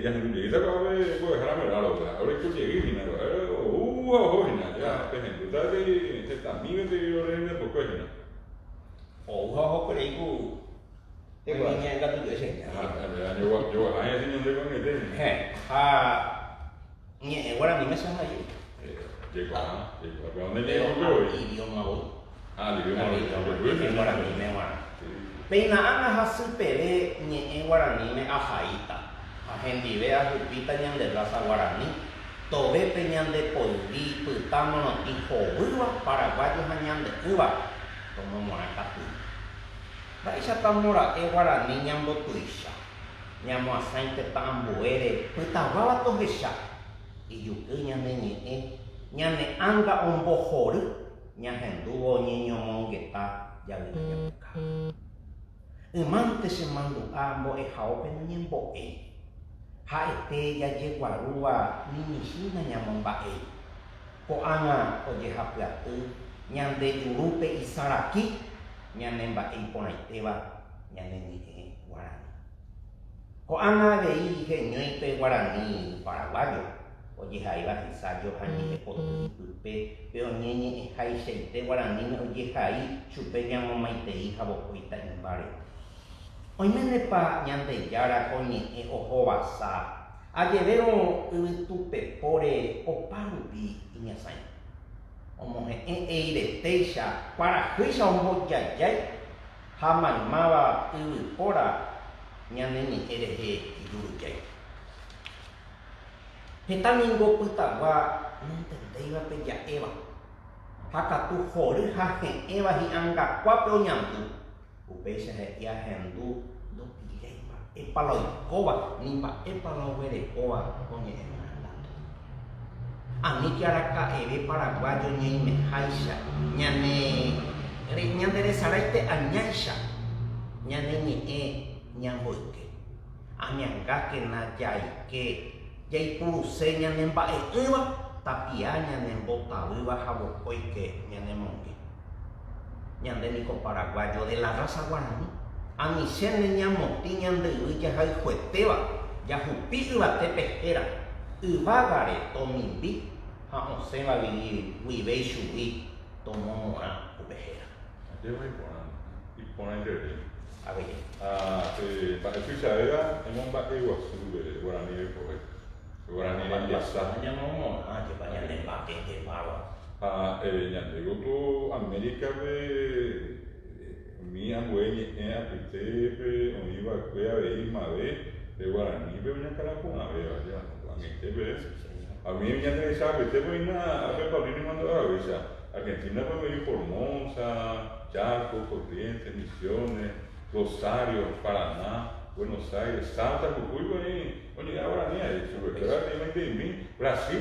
Ya no llegué a dejar a mirar, ahora es que llegué, ya, gente, ustedes también te dio reina por cuál. O 그리고 대관이가 또 되시냐. yo ahí señor de con este. Nhẹ quá là mình mới sang đây. Llegó, ¿a dónde Llegó llegó? Idioma hoy. Idioma Guaraní me guarda. Pero nada hace pere nhẹ Guaraní me ajaita. A gente vea jupita ñan de raza Guaraní. Tobe peñan de polví, putámonos y jobuba, paraguayos añan de uva. Como moracatu. Raícha tamora Guaraní ñambo tuisha. Ñamo asainte tamboere, putaguaba togesha. Y yuku ñane ñe, ñane anga un bojoru, ñajenduo ñeño mongueta, ya le ñamuka. Umante se mandu ambo jao peñembo Haete ya yeguarua nimishina ñamombae. Ko'ág̃a ojehapyatỹ ñande Jurupe Isaraki ñanemba'i porãitéva ñaneñe'ẽ Guarani. Ko'ág̃a avei heñóipe Guarani paraguayo ojehaíva hesajo ha ñe'ẽpoty pype pe oñeñe'ẽhaichaite Guarani ojehai chupe ñamomaitei ha vokóita imbáre. Oiménepa ñandejara koñe'ẽ ohovasa ajevérõ yvytupepore opárupi iñasãi. Omohe'ẽ eiretéicha kuarahýicha ombojajái ha maimáva yvypóra ñaneñe'ẽ rehe ijurujái. Heta niko pytagua nontendéivape ja'éva ha katu hory ha he'ẽva hi'ãngakuápe oñandu. Upéicha he'iahendu ndopiréiva épala oikóva ni mba'épala oguerekóva oñe'ẽmorandatu. Aníke araka'eve paraguayo ñaimeháicha ñanderesaraite añáicha ñaneñe'ẽ ñamboyke amiangákena jaike jaipuruse ñanemba'e'ỹva tapia ñanembotavýva ha vokóike ñanemonge. Ñandéniko paraguayo de la raza guaraní. Aniséne ñamotĩ ñandeyvy jahayhuetéva jahupi yvate pehére yvágare tomimbi ha osẽva guive chugui tomomorã upe héra. Y con la internet. A ver. Para el Pichadera, en un baque Iguazú, Guaraní de Coge. Guaraní de Yasá. Que vayan en baque, que barba. Ya llegó tu América de mi abuela, apite, o iba a ver, Mabe, de Guaraní, pero una cara con una vez, ya, a mí me interesa, te voy a ver Paulino y mando a la Argentina puede ir por Monza, Chaco, Corrientes, Misiones, Rosario, Paraná, Buenos Aires, Salta, Jujuy, bueno, ahora ni hay, realmente de mí, Brasil,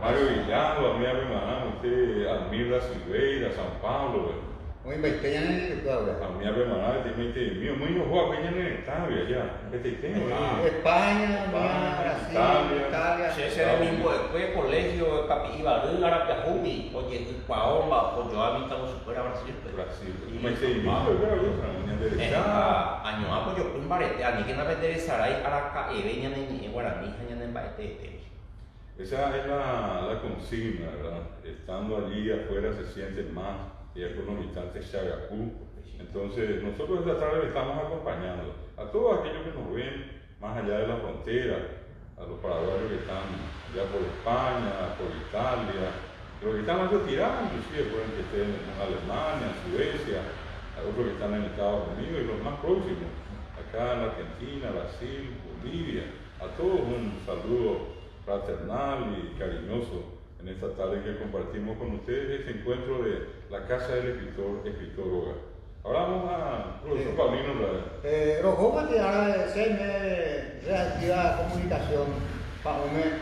Mario Villano, a mí me mandaron usted, Almira Silveira, San Paulo, Muy besteña en el Ecuador. a mí me mandaron de mío, muy no juega peña en el estadio allá, España, Brasil, Italia. Ese era el mismo después colegio Capibarú, Arapajumi, oye, Paola, o yo a mí estamos super a Brasil. Año apo yo un barete, a mí que no me interesará ir a la caebeña en Guaraní, en Baete. Esa es la consigna, ¿verdad? Estando allí afuera se sienten más, y con los habitantes Chagacú. Entonces, nosotros esta tarde le estamos acompañando a todos aquellos que nos ven más allá de la frontera, a los paraguayos que están allá por España, por Italia, los que están más retirados, inclusive pueden que estén en Alemania, en Suecia, a otros que están en Estados Unidos y los más próximos, acá en Argentina, Brasil, Bolivia. A todos un saludo fraternal y cariñoso en esta tarde que compartimos con ustedes este encuentro de la Casa del Escritor. Ahora vamos a profesor Paulino. Los jóvenes que ahora se me reactiva comunicación para un mes,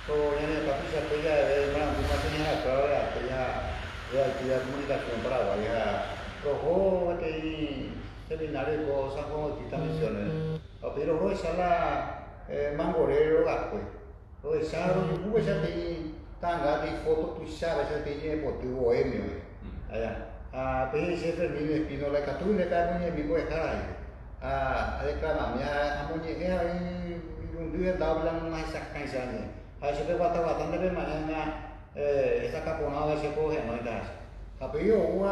todo en el país aquella de una señal de aquella reactiva comunicación paraguaya. Los jóvenes que seminario de cosas como estas misiones. Pero hoy sala mangorero gaspe. Hoy sala yo pude ser tanga de foto tu sabes se tiene por tu bohemio allá pero ese Fermín Espinola que tú le cae muy amigo de caray reclama a muñeque ahí un día hablan más esas canciones a eso que bata bastante de mañana esa caponada se coge no das pero yo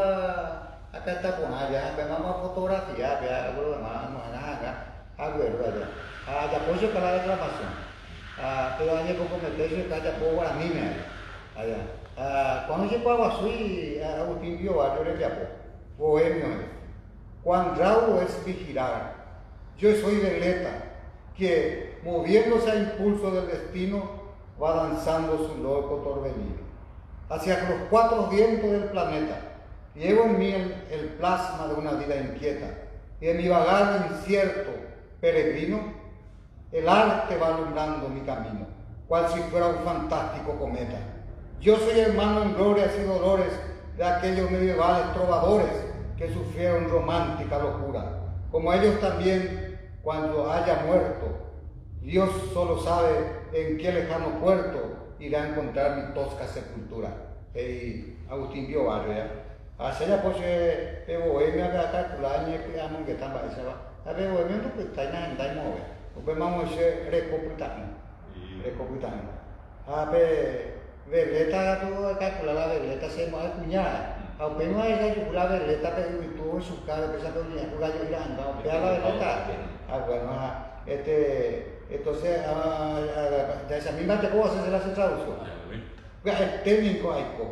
acá está con allá pero vamos a fotografiar ya algo demás no es nada algo allá ya pues yo para la reclamación pero año poco meterse que haya poco a mí allá. Cuando se fue a Guasuí, Agustín vio a Llores de Apo, bohemio. Juan Raúl es vigilar. Yo soy Veleta, que moviéndose a impulso del destino va danzando su loco torbellino. Hacia los cuatro vientos del planeta, llevo en mí el plasma de una vida inquieta, y en mi vagar incierto, peregrino, el arte va alumbrando mi camino, cual si fuera un fantástico cometa. Yo soy hermano en glorias y dolores de aquellos medievales trovadores que sufrieron romántica locura. Como ellos también, cuando haya muerto, Dios solo sabe en qué lejano puerto irá a encontrar mi tosca sepultura. Agustín vio barrio ya. Hace ya pues bohemia que acá culaña que llaman que están baixando. A ver bohemia no que está en la mover. Pues vamos a ser recoputano. Veleta tu calcular la veleta se mueve cuñada. Aunque no hay que la veleta pero tú en su cara que se ponía tu gallo mirando, aunque la veleta. Bueno, entonces de esa misma te puedo hacer la traducción. El técnico aico.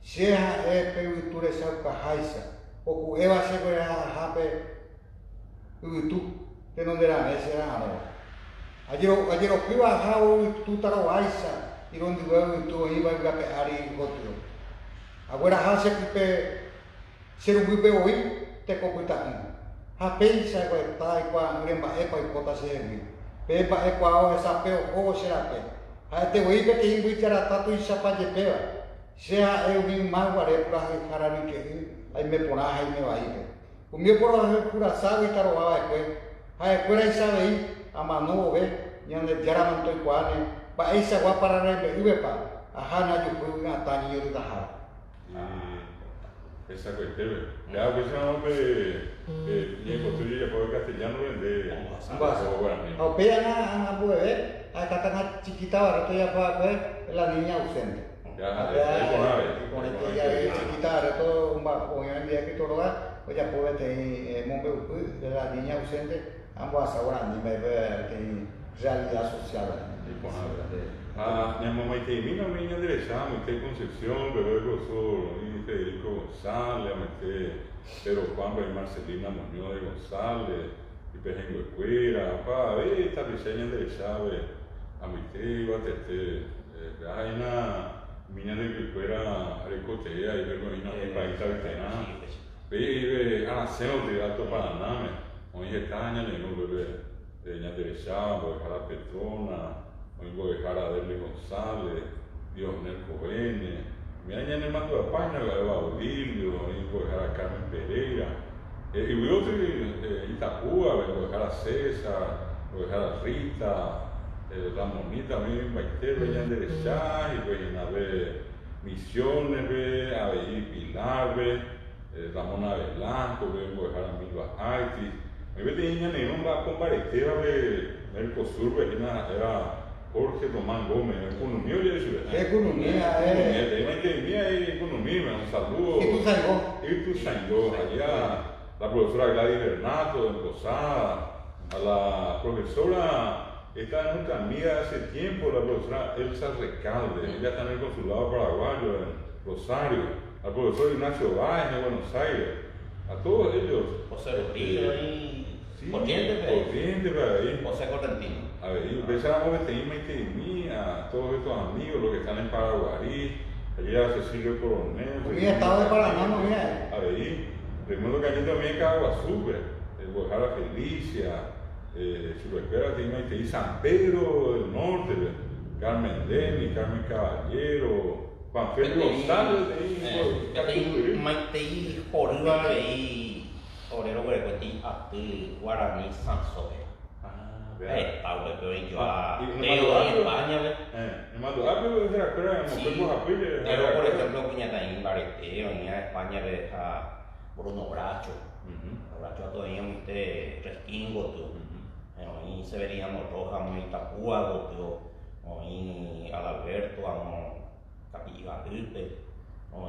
Sea peruiture sauka haisa. O eva se puede hape tú. Que no era ese ano. Ayer fui a Jau tu tarawaisa y donde luego tu iba a pegar y otro. Ahora hace que se lo vive hoy te coputan. Ha pensa que está igual en epa y cota se vi. Pepa epa esa peo o será pe. A este hoy que te invita a tatu y sapa de peo. Sea el mismo mal guare para dejar que ahí me ponas ahí me va a ir. Conmigo por la pura sabe y taroba después. Después ahí sabe ahí, a mano ve, y donde ya la manto y cuane, para ahí se va a parar el bebé, ajá, no yo fui una taña y otra jara. Esa cuestión, ya que ese nombre, y en construir por el castellano de o vean a bebé, acá tan chiquita, ahora estoy ya para ver la niña ausente. con este ya de chiquita, reto un barco, en el día que todo va, pues ya puede tener de la niña ausente, ambos ahora ni me ve realidad social. Mi mamá y mi niña derecha, mi Concepción, bebé Gozoro, y Federico González, Pedro Juan, y Marcelina Muñoz de González, y Pejengo de Cuera, esta diseña derecha, a mi tío, a Tete, hay una niña de Cuera, Arecotea, y luego hay una paisa veterana, y a la cena de Alto Paraná, hoy Getaña, y no bebé, niña derecha, voy a dejar a Petrona. Voy a dejar a Derle González, Diosnel Cohen, mira ya en el mando de España, voy a dejar a Odilio, voy a dejar a Carmen Pereira, y voy a otro Itapúa, voy a dejar a César, voy a dejar a Rita, Ramonita, Baiter, voy a enderezar, y voy a llenar de Misiones, a Pilar, Ramona Velasco, voy a dejar a Milva Haiti, me voy a tener un va con Baretera de Mercosur, era Jorge Román Gómez, economía o ya es economía, economía, un saludo. Y tu Sango, allá, la profesora Gladys Bernato de Posada, a la profesora, esta es nuestra amiga de hace tiempo, la profesora Elsa Recalde, ella está en el consulado paraguayo en Rosario, al profesor Ignacio Báez en Buenos Aires, a todos ellos. José Rodríguez y Corriente, ahí. José Correntino. A ver, empezamos a tener a todos estos amigos, los que están en Paraguarí, allá a Cecilio Coronel. Mira, estaba de Paraná, no mira. A ver, Raimundo Cañete también en Caguazú, Guajara Felicia, Churrecuera, y San Pedro del Norte, Carmen Deni, Carmen Caballero, Juan Félix González, Maitei Jorba, Orero Guarecueti, Ati, Guaraní, Sansoe. Pablo, pero yo a España, pero por ejemplo, Piñataín, Bareteo, en España, Bruno Bracho, Bracho todavía muy resquingo, y Severiano Roja, muy Tapúa, y Adalberto, Capilla Gripe,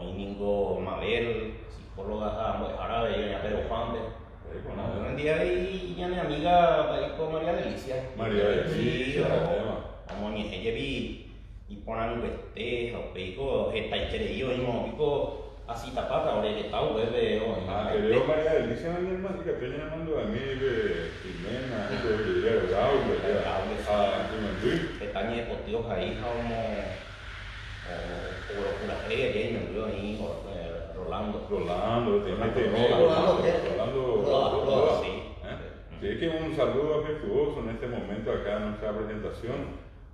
y Ningo Mabel, psicóloga árabe, y Pedro Juan. Un día ahí ya mi amiga con María Delicia. María Delicia, como ni ella vi y ponen veste, o pico, está y mo pico así tapata, ahora que está bebé o. Pero María Delicia no es más que tenía mando a mí de Jimena, de Raúl, Está ni deportivos ahí como o ahí Rolando, sí. Es que un saludo afectuoso en este momento acá en nuestra presentación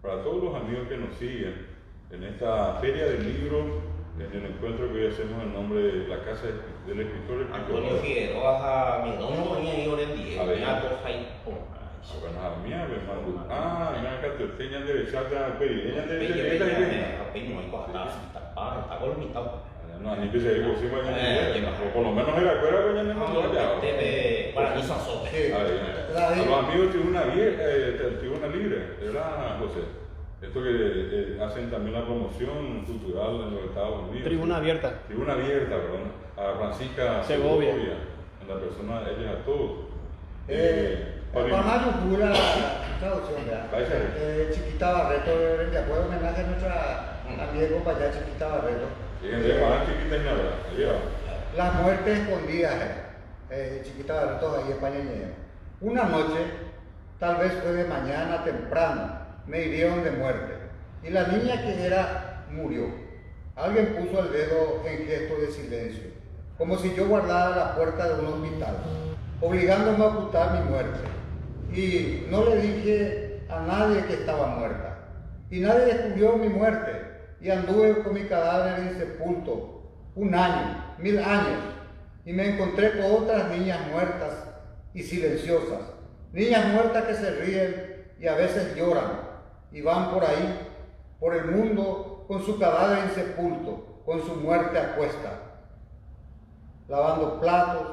para todos los amigos que nos siguen en esta Feria del Libro, en el encuentro que hoy hacemos en nombre de la Casa del Escritor Antonio Figueroa, mi dono venía ahí ahora en día, mira que te enseñan de echar pequeña no, ni que se digo, sí, o por lo menos era cuera que ya no allá. Para mí son sopas. Los amigos tribuna libre, ¿verdad, José? Esto que hacen también la promoción cultural en los Estados Unidos. Tribuna abierta. Tribuna abierta, perdón. A Francisca Segovia. En la persona, ella a todos. Para pura traducción, ¿verdad? Chiquita Barreto, de acuerdo, homenaje a nuestra amiga y compañera Chiquita Barreto. Las muertes escondidas, Chiquita Barreto, ahí en España. Una noche, tal vez fue de mañana temprano, me hirieron de muerte. Y la niña que era murió. Alguien puso el dedo en gesto de silencio, como si yo guardara la puerta de un hospital, obligándome a ocultar mi muerte. Y no le dije a nadie que estaba muerta. Y nadie descubrió mi muerte. Y anduve con mi cadáver insepulto 1 año, 1000 años, y me encontré con otras niñas muertas y silenciosas, niñas muertas que se ríen y a veces lloran, y van por ahí, por el mundo, con su cadáver insepulto, con su muerte a cuesta, lavando platos,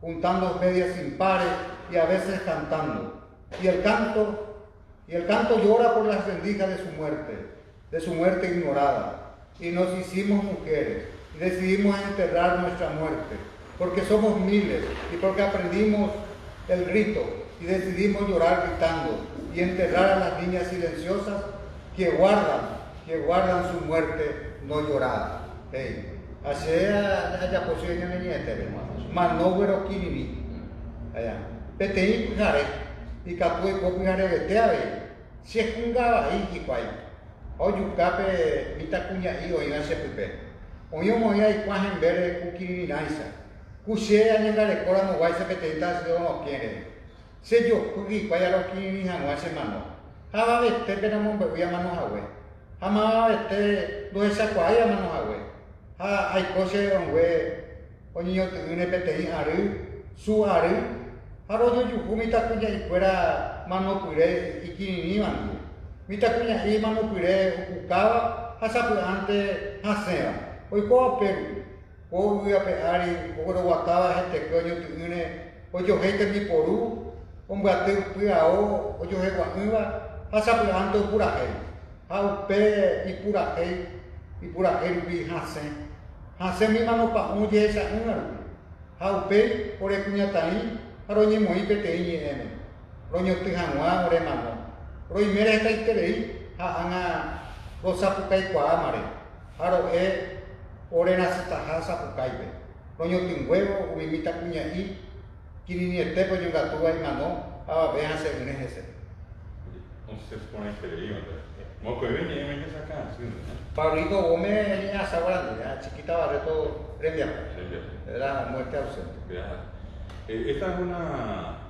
juntando medias impares y a veces cantando, y el canto llora por las rendijas de su muerte ignorada, y nos hicimos mujeres y decidimos enterrar nuestra muerte, porque somos miles y porque aprendimos el rito y decidimos llorar gritando y enterrar a las niñas silenciosas que guardan su muerte no llorada. Hey. Haya posible niñete, manóvero kirimi. Allá. Petei pujare y capue copujare veteave. Si es un gaba ahí y cuay. Oyu cape mita cuña y oiga se pepe. Oyo moya y cuajen vere kukiri naisa. Kushe añangare cora no guay se peteitas de no quiere. Se yo kuki cuaya lo kiri hanwa se mano. Haba vete penamon bebía mano hawe. Hama vete do esa cuaya mano hawe. Hay cosas donde niño tiene petei aru, su aru, ahora yo mita cuña y fuera mano pure y kinini mandu. Mita cuña y mano pure ukaba, hasa pues antes hasea. Hoy coa Perú, hoy voy a pegar y poco guacaba gente que yo tiene, hoy yo gente mi porú, hombre ate cuidado, hoy yo he guanuva, hasa pues antes pura gente, ha pe y pura gente y hase. Hace mi mano pa un día esa una. Haupe por el cuñataí, aroñe muy pequeño ene. Roño tijanua ore mano. Roy mere esta interei, anga rosa pukai kwa mare. Aro ore nasita hasa pukai be. Roño tinguevo umimita cuñaí, kirini este pues yo gatua y mano, véanse un ese. Entonces pone interei, Moco y venía en esa casa. Pablito Gómez venía a Sabrán, chiquita Barreto Premia, era muerte ausente. Esta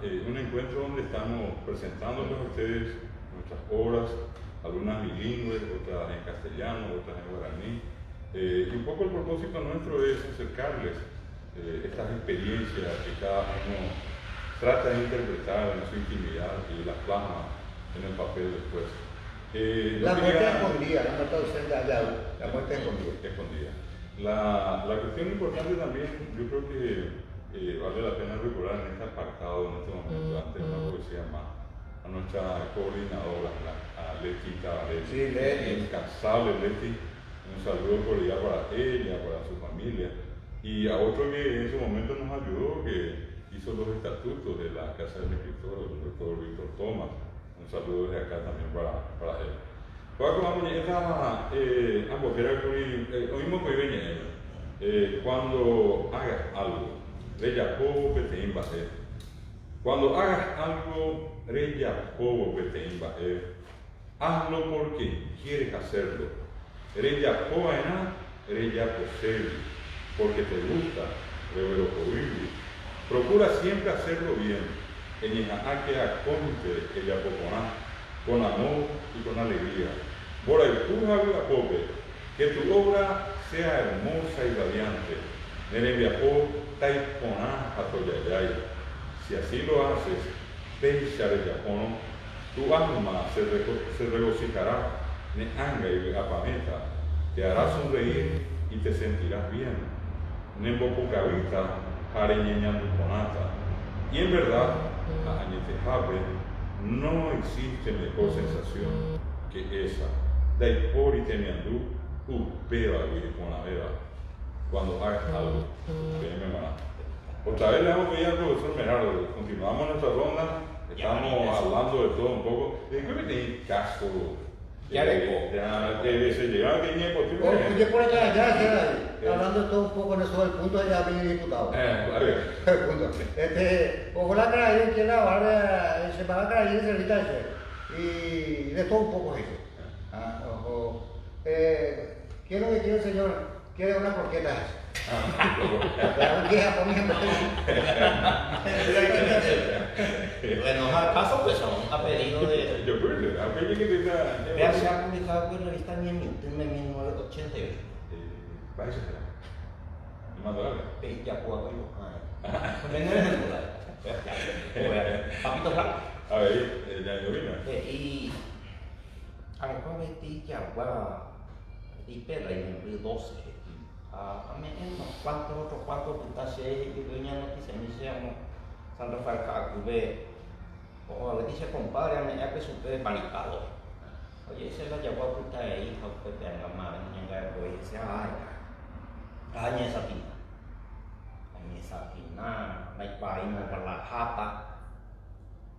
es un encuentro donde estamos presentándoles a ustedes nuestras obras, algunas bilingües, otras en castellano, otras en guaraní. Y un poco el propósito nuestro es acercarles estas experiencias que cada uno trata de interpretar en su intimidad y las plasma en el papel después. La muerte escondida, la muerte ausente, la muerte escondida. La cuestión importante también, yo creo que vale la pena recordar en este apartado, en este momento, antes de una poesía más, a nuestra coordinadora, a Leti Tabarelli. Sí, Leti. Incansable Leti. Un saludo cordial para ella, para su familia. Y a otro que en su momento nos ayudó, que hizo los estatutos de la Casa del Escritor, el doctor Víctor Tomás. Un saludo desde acá también para él. Cuando hagas algo, Rey Jacobo Peteín Baer. Cuando hagas algo, Rey Jacobo Peteín Baer, hazlo porque quieres hacerlo. Rey Jacobo Ená, Rey Jacob, porque te gusta, Revero Cobibi. Procura siempre hacerlo bien. En Ijaque Aconte, ella Poconá, con amor y con alegría. Por el Pujaviapope, que tu obra sea hermosa y radiante. Nereviapó, Taiponá, Atoyayay. Si así lo haces, Peishareyapono, tu alma se regocijará, Neanga y Apameta, te hará sonreír y te sentirás bien. Nembopucavita, Jareñeñanduponata. Y en verdad, a Añetejabe no existe mejor sensación que esa. Daipor y Temiandú, Upeva y Ponavera. Cuando hagas algo, me van. Otra vez le damos a pedir al profesor Merardo. Continuamos nuestra ronda. Estamos hablando de todo un poco. ¿De qué me tenéis caso? Ya se llegaba que tenía posible. Oye, por acá, ya, hablando de todo un poco en eso del punto, ya viene diputado. A ver. El punto. Ojalá que ahí que la ahora se va a caer ese detalle. Y de todo un poco eso. ¿Qué es lo que quiere el señor? Quiere una porqueta. Bueno, acaso pues son a pedido de. Yo creo que a pedido que te Vea, se ha publicado en la revista Niemit en 1988. Parece que era. Más larga. Ya puedo yo. Papito Blanco. A ver, ya vino. Y. Algo de ya va. Y pela en el 12. A mí no cuatro putas y dueña no quise ni sea San Rafael Cacube o le dice compadre a mí ya que supe panicado Oye, esa es la yagua puta de hija, pues te han gamado, niña que voy a decir, ay, añe esa tina, la ipai no con la jata.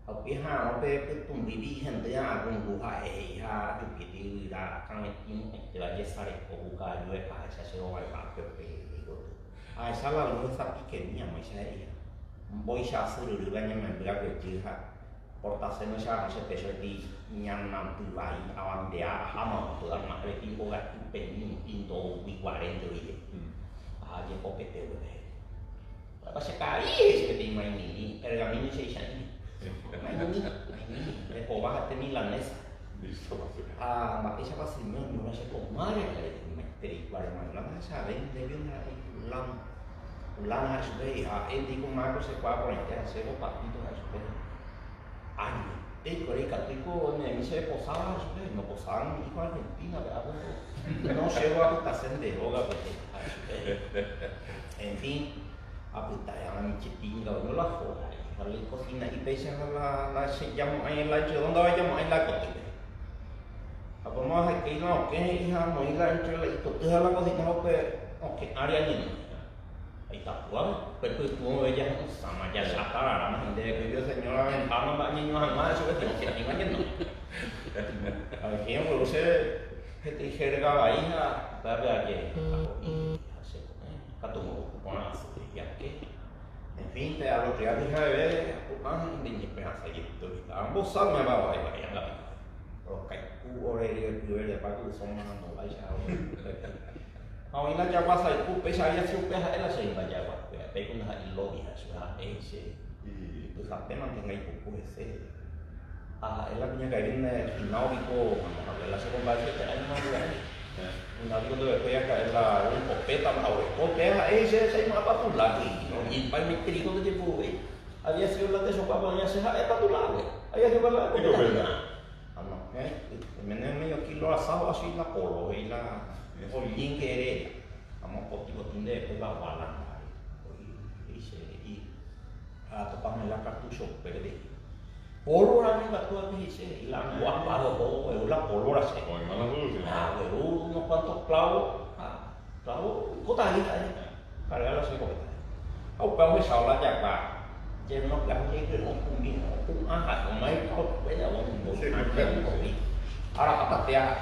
Học biết ha nó về tụi đi đi hiện tại là cùng cụ hải ha chụp cái đi ra thằng này tin thì là cái sai của cụ cái đuôi phải sẽ sẽ gọi là cái cái ai sao là nó sắp cái nhà máy sai bôi xa sử được là nhà máy được cái chữ ha portase nó sao sẽ phải sẽ đi nhằm nằm từ vài ao để ham mà từ ăn mà cái đi cô gái bên in đồ bị quả đen rồi chỉ có cái tiêu này và sẽ cái thì mày nghĩ cái là mình sẽ sản le cova milanesa. Ma che c'è passato non la c'è con mare mettere guarda ma la sa vende un lana su dei e dico ma cosa qua con il se ho partito da su dei anni e con i cattico ne mi se posava su dei non posavano di qua Argentina non se va tutta sende droga perché en fin appunto è una micettina non la fuori la cocina y te dicen la se llama ahí la hecho dónde vayamos ahí la cocina vamos a que no que hija no ir la entre la cocina la cocina no que área ni ahí está pues tú ella sama ya la cara la gente que vivió señora ventana va niños jamás eso que no tiene ni no a ver quién pues usted que te jerga ahí a darle que hace con la ya que en fin, te hablo que ya dije de ver, de esperanza y esto. Ambos saben me va a ir la vida. Pero que ahora el primer de parte de son más no vaya a hoy la yagua sai ku pe sai su pe ha la sai la yagua pe con la lobby ha su ha ese y pues apenas tenga un poco ese es la piña que viene el náutico cuando la segunda vez que hay un amigo dove poi a caer la un copeta ma ese sei ma pa tu la y para mi trigo de fue había sido la de su papá ya se ha para tu lado había sido la de no me medio kilo asado así la polo y la olín que era vamos poquito de pues la bala y a toparme la cartucho perdí polo la misma tú dice y la guapa todo la pólvora se unos cuantos clavos cotadita cargar la secota ông bao cái sau là chặt vào trên nó gắn cái nó cũng ăn hạt của mấy con bây giờ ông một ăn trên một đi là các bạn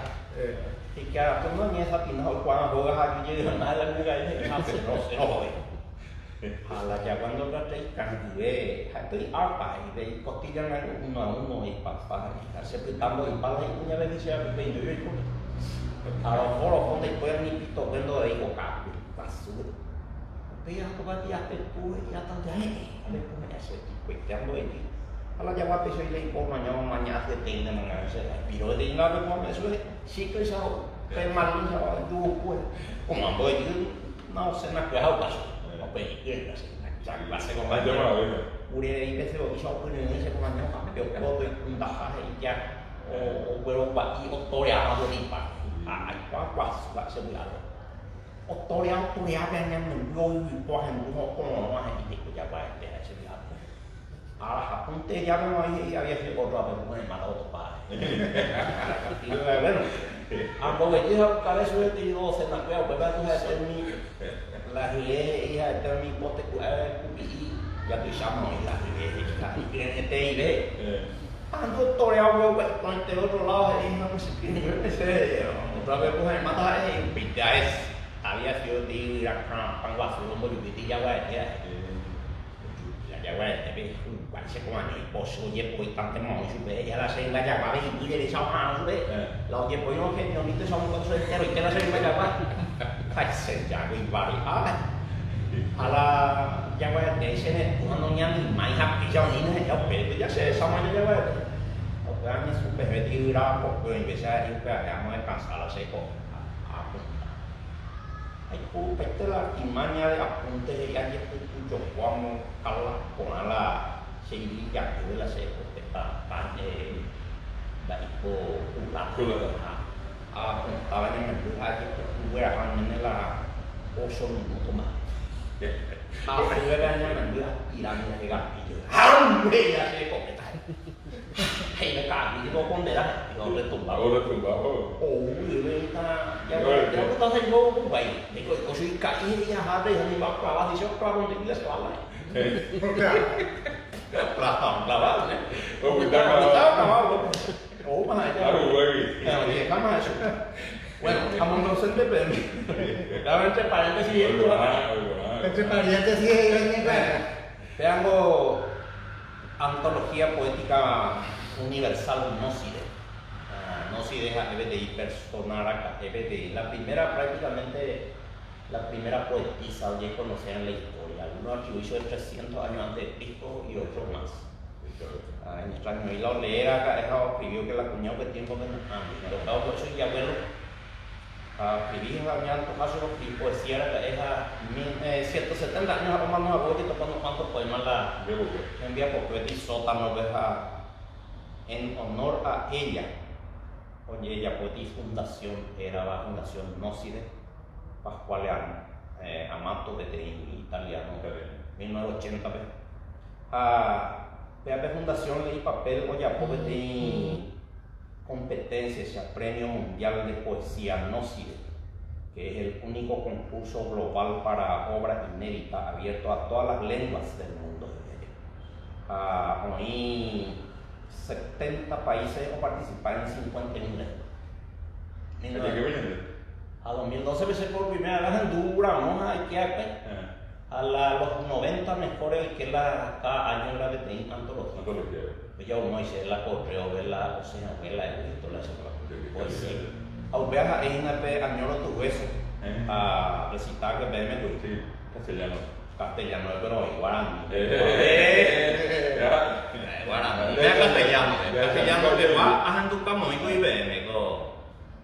thì cả chúng nó nghe sao thì nó qua hồi hai cái gì mà lần như vậy thì nó sẽ nổi là chả quan nó rất càng về hay tới áo bài về có tí ra ngay cũng nói phải sẽ bị tâm rồi bao nhiêu cũng như vậy sẽ bị bệnh rồi nó không thể quen đi tổ bên đó ấy của cả và số Pia tu bati ate pui ya tan jahe ale pun ese tipo tempo ini ala jawab peso ile por mañana mañana se tiene mangarse pero de no me come eso sí que sao que mal sao du pues como voy no se na que hago paso no pe que la clase con más uri y pese o sao que no se como mañana pero que voy un baja y ya o pero bati o toria a do limpa quá se muy Autoria bên em mình lôi qua hình của họ con nó hay bị của gia bài để xử lý học không tê gia nó nói hay việc của rồi mình mới mà đâu tụi bà thì là vậy có vậy chứ không cái số thì nó sẽ nặng béo bởi vì tôi hay xem mi là thì cho mi có thể của bị gia từ sáng nói là thì cái tê đấy tutorial gue buat konten itu lah ini harus ini saya tapi aku hanya mata ini guys alias yo di rakna pangwas rumbo di Jawa ya Jawa tapi bạn sẽ có anh một số dẹp bụi tăng cái mồi xuống để là xem bây giờ bà bây giờ đi sau hàng xuống đấy lâu dẹp bụi nó khen nhau đi tới xong con xoay cái rồi cái nó xem bây giờ quá phải xem trả đi vào đi là Jawa để xem này nó nhắn mày hấp thì cho nhìn nó học về tôi sẽ xong anh Jawa Orangnya super di rapok gue bisa juga ya mau pasal seko aku betul imannya aku teh ya itu coba mau kalah koala sehingga itu lah seko kita tanya baik ko ulang aku awalnya mendua aja gue akan menela kosong untuk mah apa juga kan mendua ilangnya juga itu harum ya seko kita hay me caí, digo pondera, yo retumbado. Ahora tumbado. Ya no estás en juego con güey. Digo, yo soy caí y a Harry, y va a clavar, y yo clavo en la espalda. Clavado, ¿eh? Estaba clavado. Oh, más allá. Claro, güey. Jamás eso. Bueno, estamos docentes, pero claro, entre paréntesis y esto. Entre parientes sí hay Veamos antología poética universal Nócide. Nócide es de personar acá, la primera prácticamente, la primera poetisa que conocida en la historia. Algunos atribuyen de 300 años antes de Cristo y otros más. En nuestra año y la olea acá escribió que la cuñado que tiempo que nos han tocado por eso y abuelo. Escribí bañando caso y poesía es 170 años a más abuelo y tocando cuantos poemas la envía por poeta y sótano en honor a ella. Oye, ella poeta y fundación era la fundación Nócide Pasquale Amato de italiano 1980 PAP Fundación leí papel oye poeta competencia, Premio Mundial de Poesía Nócide, que es el único concurso global para obras inéditas abierto a todas las lenguas del mundo. Hoy 70 países participan en 50 lenguas. A 2012 empecé por primera vez en Dura, a los 90 mejores que cada año la de antología. Yo no hice la correo de la oceanela de esto la semana. Pues sí. Aunque es una añoro tu hueso a recitar que verme tú. Sí, castellano. Castellano, pero guaraní. Guaraní. Castellano que va a Janduca Moico y verme con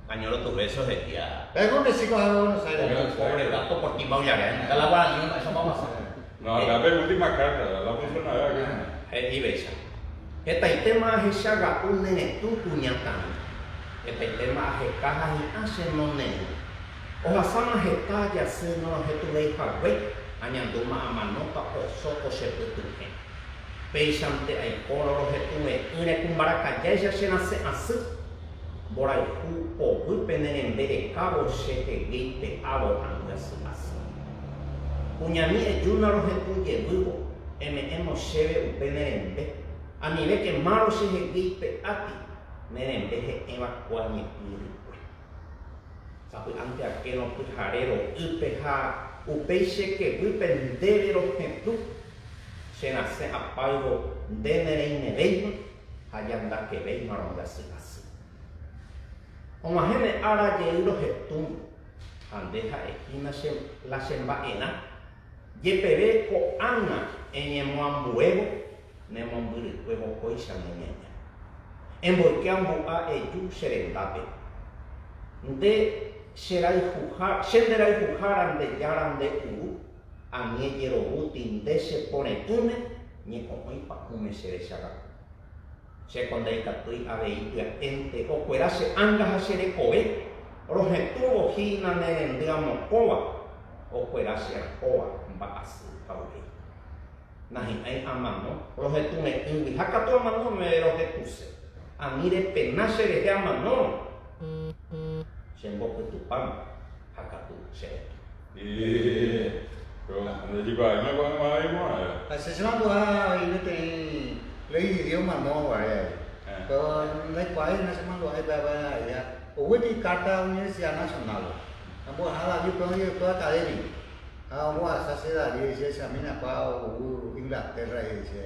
añoro tu hueso de día. Es un chico de Buenos Aires. Pobre gato por ti, Mauyarén. La guaraní, eso vamos a hacer. No, la última carta, la funcionaba acá. Y bella. Este tema es Shaga un nene tu puñatán. Este tema es cajas y hace no nene. O la sana gesta ya se no lo tu ley hagüe. Añanduma a manota o soco se putuque. Peisante ay coro lo getue. Une cumbaraca ya se nace así. Borai hu o wipenen en bere cabo se te gite abo angas así. Puñani e yuna lo getuye vivo. Hemos cheve upener en be. A nivel que malo se ejecuite a ti, me enveje evacuar mi espíritu. Sabe, ante aquel jarero, upeixe que vipendere los ejemplos, se nace a pago de nereine hayanda que veis marón de así. Como agene ara ye los gestum, andeja esquina la sembaena, ye pebe ko ana en emuambuego, Nemomburi huevo coisa niña. En volqueambu a eyu serendate. De serai jujar ande yaran de uru. A nieyero butin de se pone tune. Ni como y pa kume se shaga. Se condei katui a veitu ente o cuerase angas a sere koe. Rojetuvo hina nerendiamo koa. O cuerase a koa va a su pauge. Nahi ai amano, rohetune ingui hakato amano me rohetuse. Amire penace de amano. Sembo kutupan hakatu se. Pero cuando digo ahí me van a ir más. Así se llama ahí no te leí idioma no vaya. Pero no hay cuál no se llama ahí para ya. O que carta Universidad Nacional. Ambos nada yo creo que toda academia. Vamos a hacer la examina para Inglaterra y dice,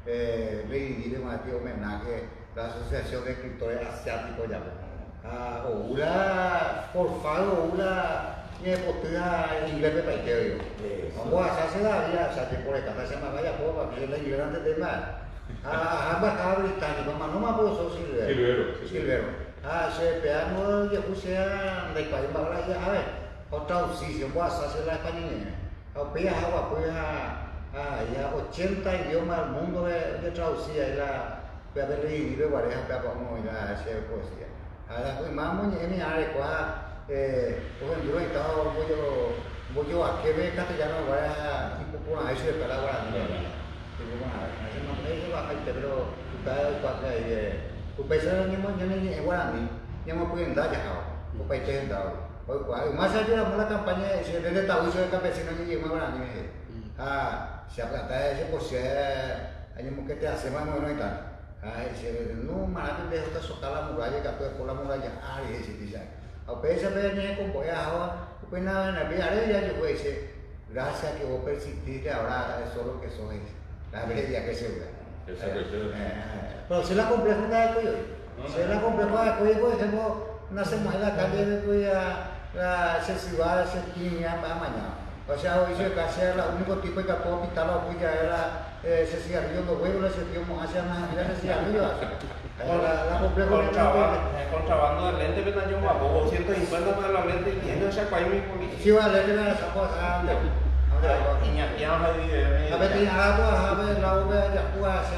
le diré Mateo homenaje la Asociación de Escritores Asiáticos ya. Por favor, una inglés de país. Vamos a hacer la vida, o sea, que por esta se me vaya poco, que yo le llevé antes de más. Ambas británico, no me puedo Silvero. Se peamos y puse de país para allá, a ver. Otra opción, voy a hacer la española. Ya 80 idiomas del mundo de traducida y la voy a ver y de pareja para cómo ir a hacer poesía. Ahora pues más en mi área por ejemplo estaba voy yo a que ve castellano para tipo por eso de palabra tipo con a ese nombre va a pero tú cada cuatro Upesa ni mo ni Guarani, ni mo pueden dar ya. Upesa en dado. Más allá de la campaña, se desde Tahuizo de campesino ni llegó Guarani. Se aplata ese por ser, hay un que te hace más bueno y tal. No, maravilla de esta socar la muralla, que tú por la muralla, y ese dice. Upesa venía con boyajos, upena en la vida, ya yo voy a decir, gracias que vos persististe, ahora eso es lo que soy. La brecha que se usa. Pero si la compleja de cuello, si la compleja de cuello, por ejemplo, nacemos en la calle de cuello, la sensibilidad se tiene mañana. O sea, hoy se casi el único tipo de que puedo pintar la cuella era ese cigarrillo de huevo, ese tío hacia más ese cigarrillo. La compleja contrabando de lente, pero yo me abogo 150 para la lente y tiene ese cuello mi policía. Sí, va a leer esa cosa. A ver, tiene algo, a ver, la obra ya juega, se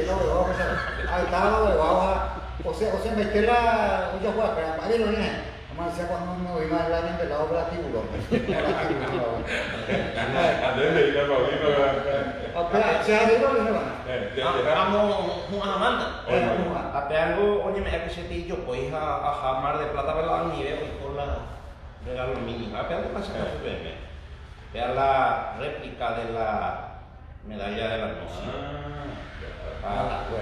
te lo veo, ahí está lo veo, o sea, meterla, ya juega, pero a ver, no es, vamos a decir cuando no iba a hablar de la obra tiburón. Antes de ir a Paulino, se ha ido, ¿no? Vamos a Amanda. Até algo, oye, me ha que yo pues a Mar de Plata, pero a nivel por la regalo mínimo. Até algo pasa que vea la réplica de la medalla de la noche.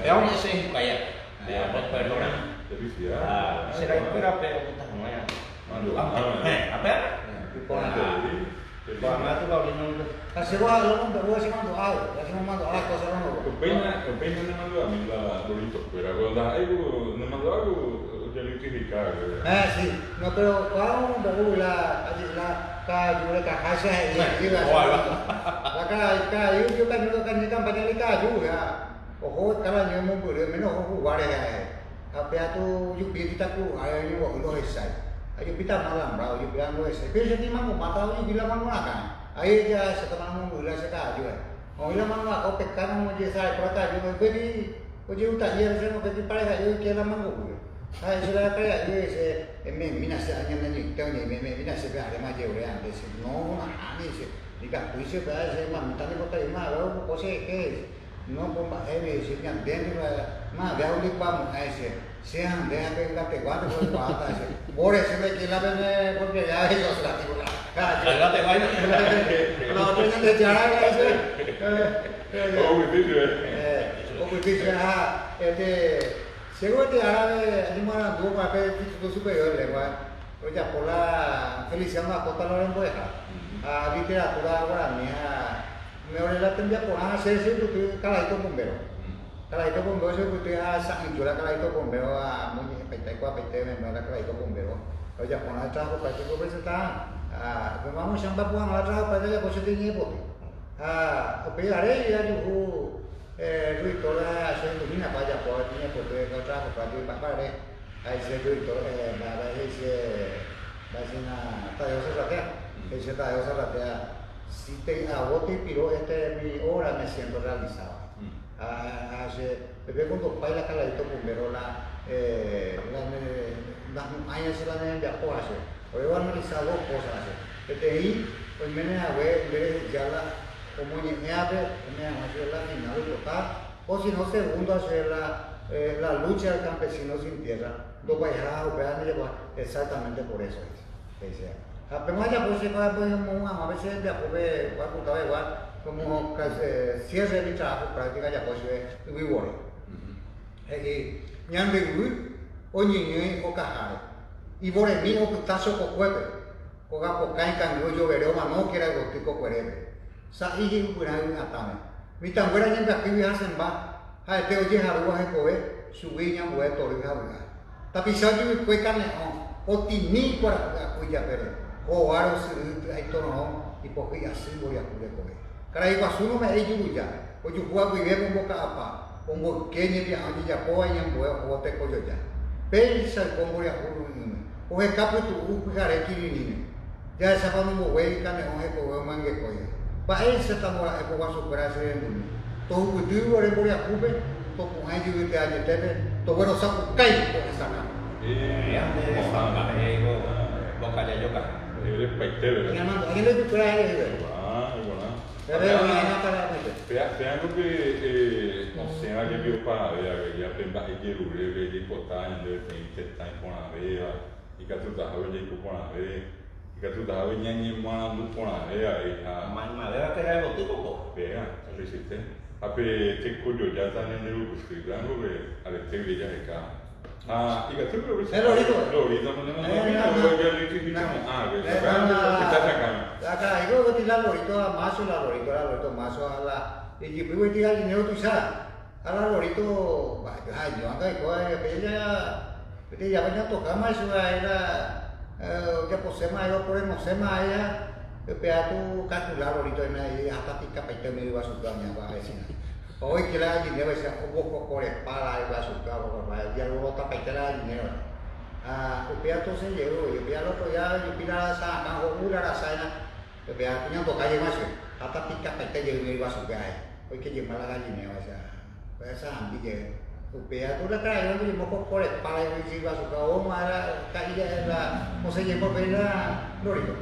Vea un ese en Calla. Felicidades. Será que era pero puta no era. A ver. Para tu Paulino. Así va, voy a decir mando algo, así me mando algo, cosas no. Compañía no mandó a mí la Lorito, pero cuando algo, no mandó algo, ya lo identificaba. Sí, no, pero cuando la kayu la caja yo kan campaña de kayu ya. Ojo, kalau ni mau beli, menos ojo guarda ya. Apa tu, yo kita ku, ayo ni lo esai. Ayo kita malam, bro, yo bilang lo esai. Pero jadi mau mata yo bilang mau makan. Ayo ya sekarang mau beli kayu. Mau bilang mau aku pekan mau jadi saya perata yo beli. Oye, utak dia saya mau beli pada yo kira mau beli. Sila kaya ese mina se año ni tanya mina se vea además de orean de no ani se diga tú se vea ese más mitad de botar más luego cosa que no bomba se que dentro más vea un licuado a ese sean deja que la te guarde por pata ese por eso me que la ven porque ya ellos la tibula la te vaina no tú no te hará ese o que dice seguro que árabe animaron dua papel título superior lengua ya por la felicidad más costa lo en boeja a literatura guaraní me orela tendría por hacer ese que calaito bombero se que a sanjura calaito bombero a muy espectacular me no la calaito bombero o ya por la trabajo práctico presentar vamos a chamar por la trabajo para ya pues tiene poco operaré ya yo Luis Torres hace una vaya por tiene porque no trabajo para ir para ahí se Luis Torres la ese la cena está de otra ese está de otra si te agote pero mi hora me siento realizado hace bebé cuando baila caladito primero las años se la deben de apoyarse hoy voy a analizar dos cosas que te di pues me a ver ya la como me abre hacer la final local o si no segundo hacer la lucha del campesino sin tierra lo voy a operar exactamente por eso apenas ya pues a veces ya pues va a contar igual como cierre de mi trabajo práctica ya pues vivo ñande o niño o cajaro y por el mismo tazo con cuepe o gapo caen cambio yo veré o no quiera gotico cuerebe sa iji pura atame mitan buena nyanga kiwi hasen ba ha te oje haru ha koe suwi nya bue tori ha ba tapi sa ju koe kan o tini kwa ku ya pere o waro si ai to no i po ki asi bo ya kure koe kara i wasuno me ai ju ya o ju bua ku ye mo ka apa o mo kenye bi andi ya po nya bue o te ko ya pensa ko mo ya huru ni o he kapu tu ku ka re kiri ni ya sa pa mo we kan o he ko mangi koe Pakai setamora eko wasu berasa yang dulu. Tahu betul orang boleh aku be, tahu pungai juga dia aja tebe, tahu orang sapu kai kok sana. Yang dia sama ego, lokal aja juga. Ele paitele. Yang mana? Yang lebih kurang itu. Igual. Pero yang mana kalau itu? Vean lo que sea que vio para ver, que ya pemba y que rure, que ya corta en el te está en con la vea, y que tú te has venido con la vea, y que tú te has venido en mano con la vea, y a Madera que era el botico, vea, resiste. Ape te cuyo ya están en el gusto, y claro que al este brilla de acá. Ah, y que tú lo ves. Lorito, no tenemos nada, no voy a ver que que está sacando. Acá, yo voy a tirar lorito a mazo, la lorito mazo a la. Y yo voy a tirar dinero tú sabes. A la lorito, ay, yo ando y coge, ya venía a tocar más, eso era, que posema, yo por el mosema, ella, que pega tu calcular lorito, y hasta pica peite me iba a su cama, va a decir. Hoy que la dinero decía, un poco por espalda, iba a su cama, ya luego está peite la dinero. Ah, yo pega todo se llegó, yo pega el otro ya, yo pega la sana, la sana, yo pega tenía tocar más, hasta pica peite me iba a su cama. Hoy que lleva la gallinera, o sea, pues esa ambilla. Upea tú la traes, yo me pongo por espalda y me iba a su cabo, mara, caía la, no sé, llevo a ver la lorito.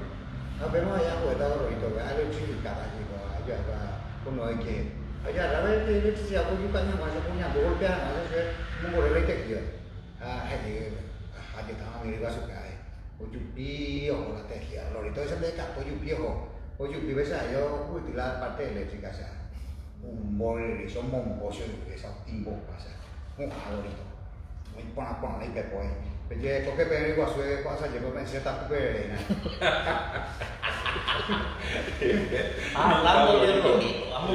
Vemos allá, pues está lorito, allá lo chica, allá va, uno hay que, allá la vez que se hago yo caña más, se ponía dos golpes, más es un moreno que quiero. Aquí estaba mi iba a su calle. O yupi, o la tejía, lorito ese de capo yupi, o yupi, ves yo utilar parte eléctrica, o sea. Un bol, son mongosos, esos timbos, o sea, un jalorito. Muy pona ahí que pues. Pero yo coge pero igual suele pasar, yo pensé esta cuperena. Hablando de lorito, vamos a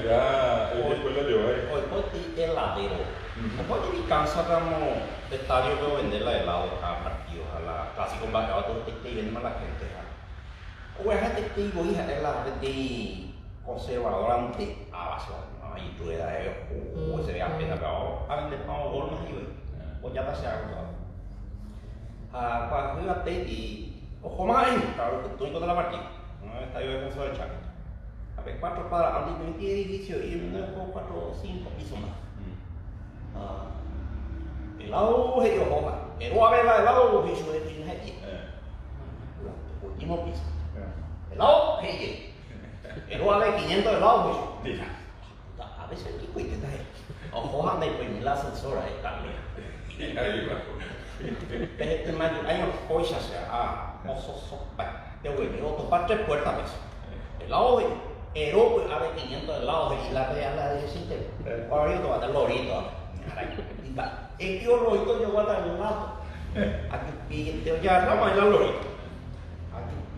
ya, después lo llevo ahí. hoy por ti heladero. Después de mi casa como estadio que vender la helado a partidos, a la casi con bacalao, todo este y venden a la gente. Gue gente testigo hija es la de conservadora ante abajo, ahí tú le das se ve apenas pero a vender para un gol más y pues ya está algo. Para fíjate y ojo más ahí, claro que tú de la partida, no está yo de Consuelo del Chaco. A ver, 4 para antes de mi edificio y 4 5 pisos más. El lado es yo hoja, pero a ver el lado es yo de pinche. Último piso. Helado, hey, pero vale 500 helados, pues. A veces el tipo intenta ojo anda y pues la ascensora ahí también. Este mayo, hay unas cosas, te voy a topar 3 puertas, pues. Helado, pero pues a ver 500 helados y la real la de existe. Ahora yo te voy a dar lorito. El tío lorito yo voy a dar un lado. Aquí ya vamos a ir al lorito.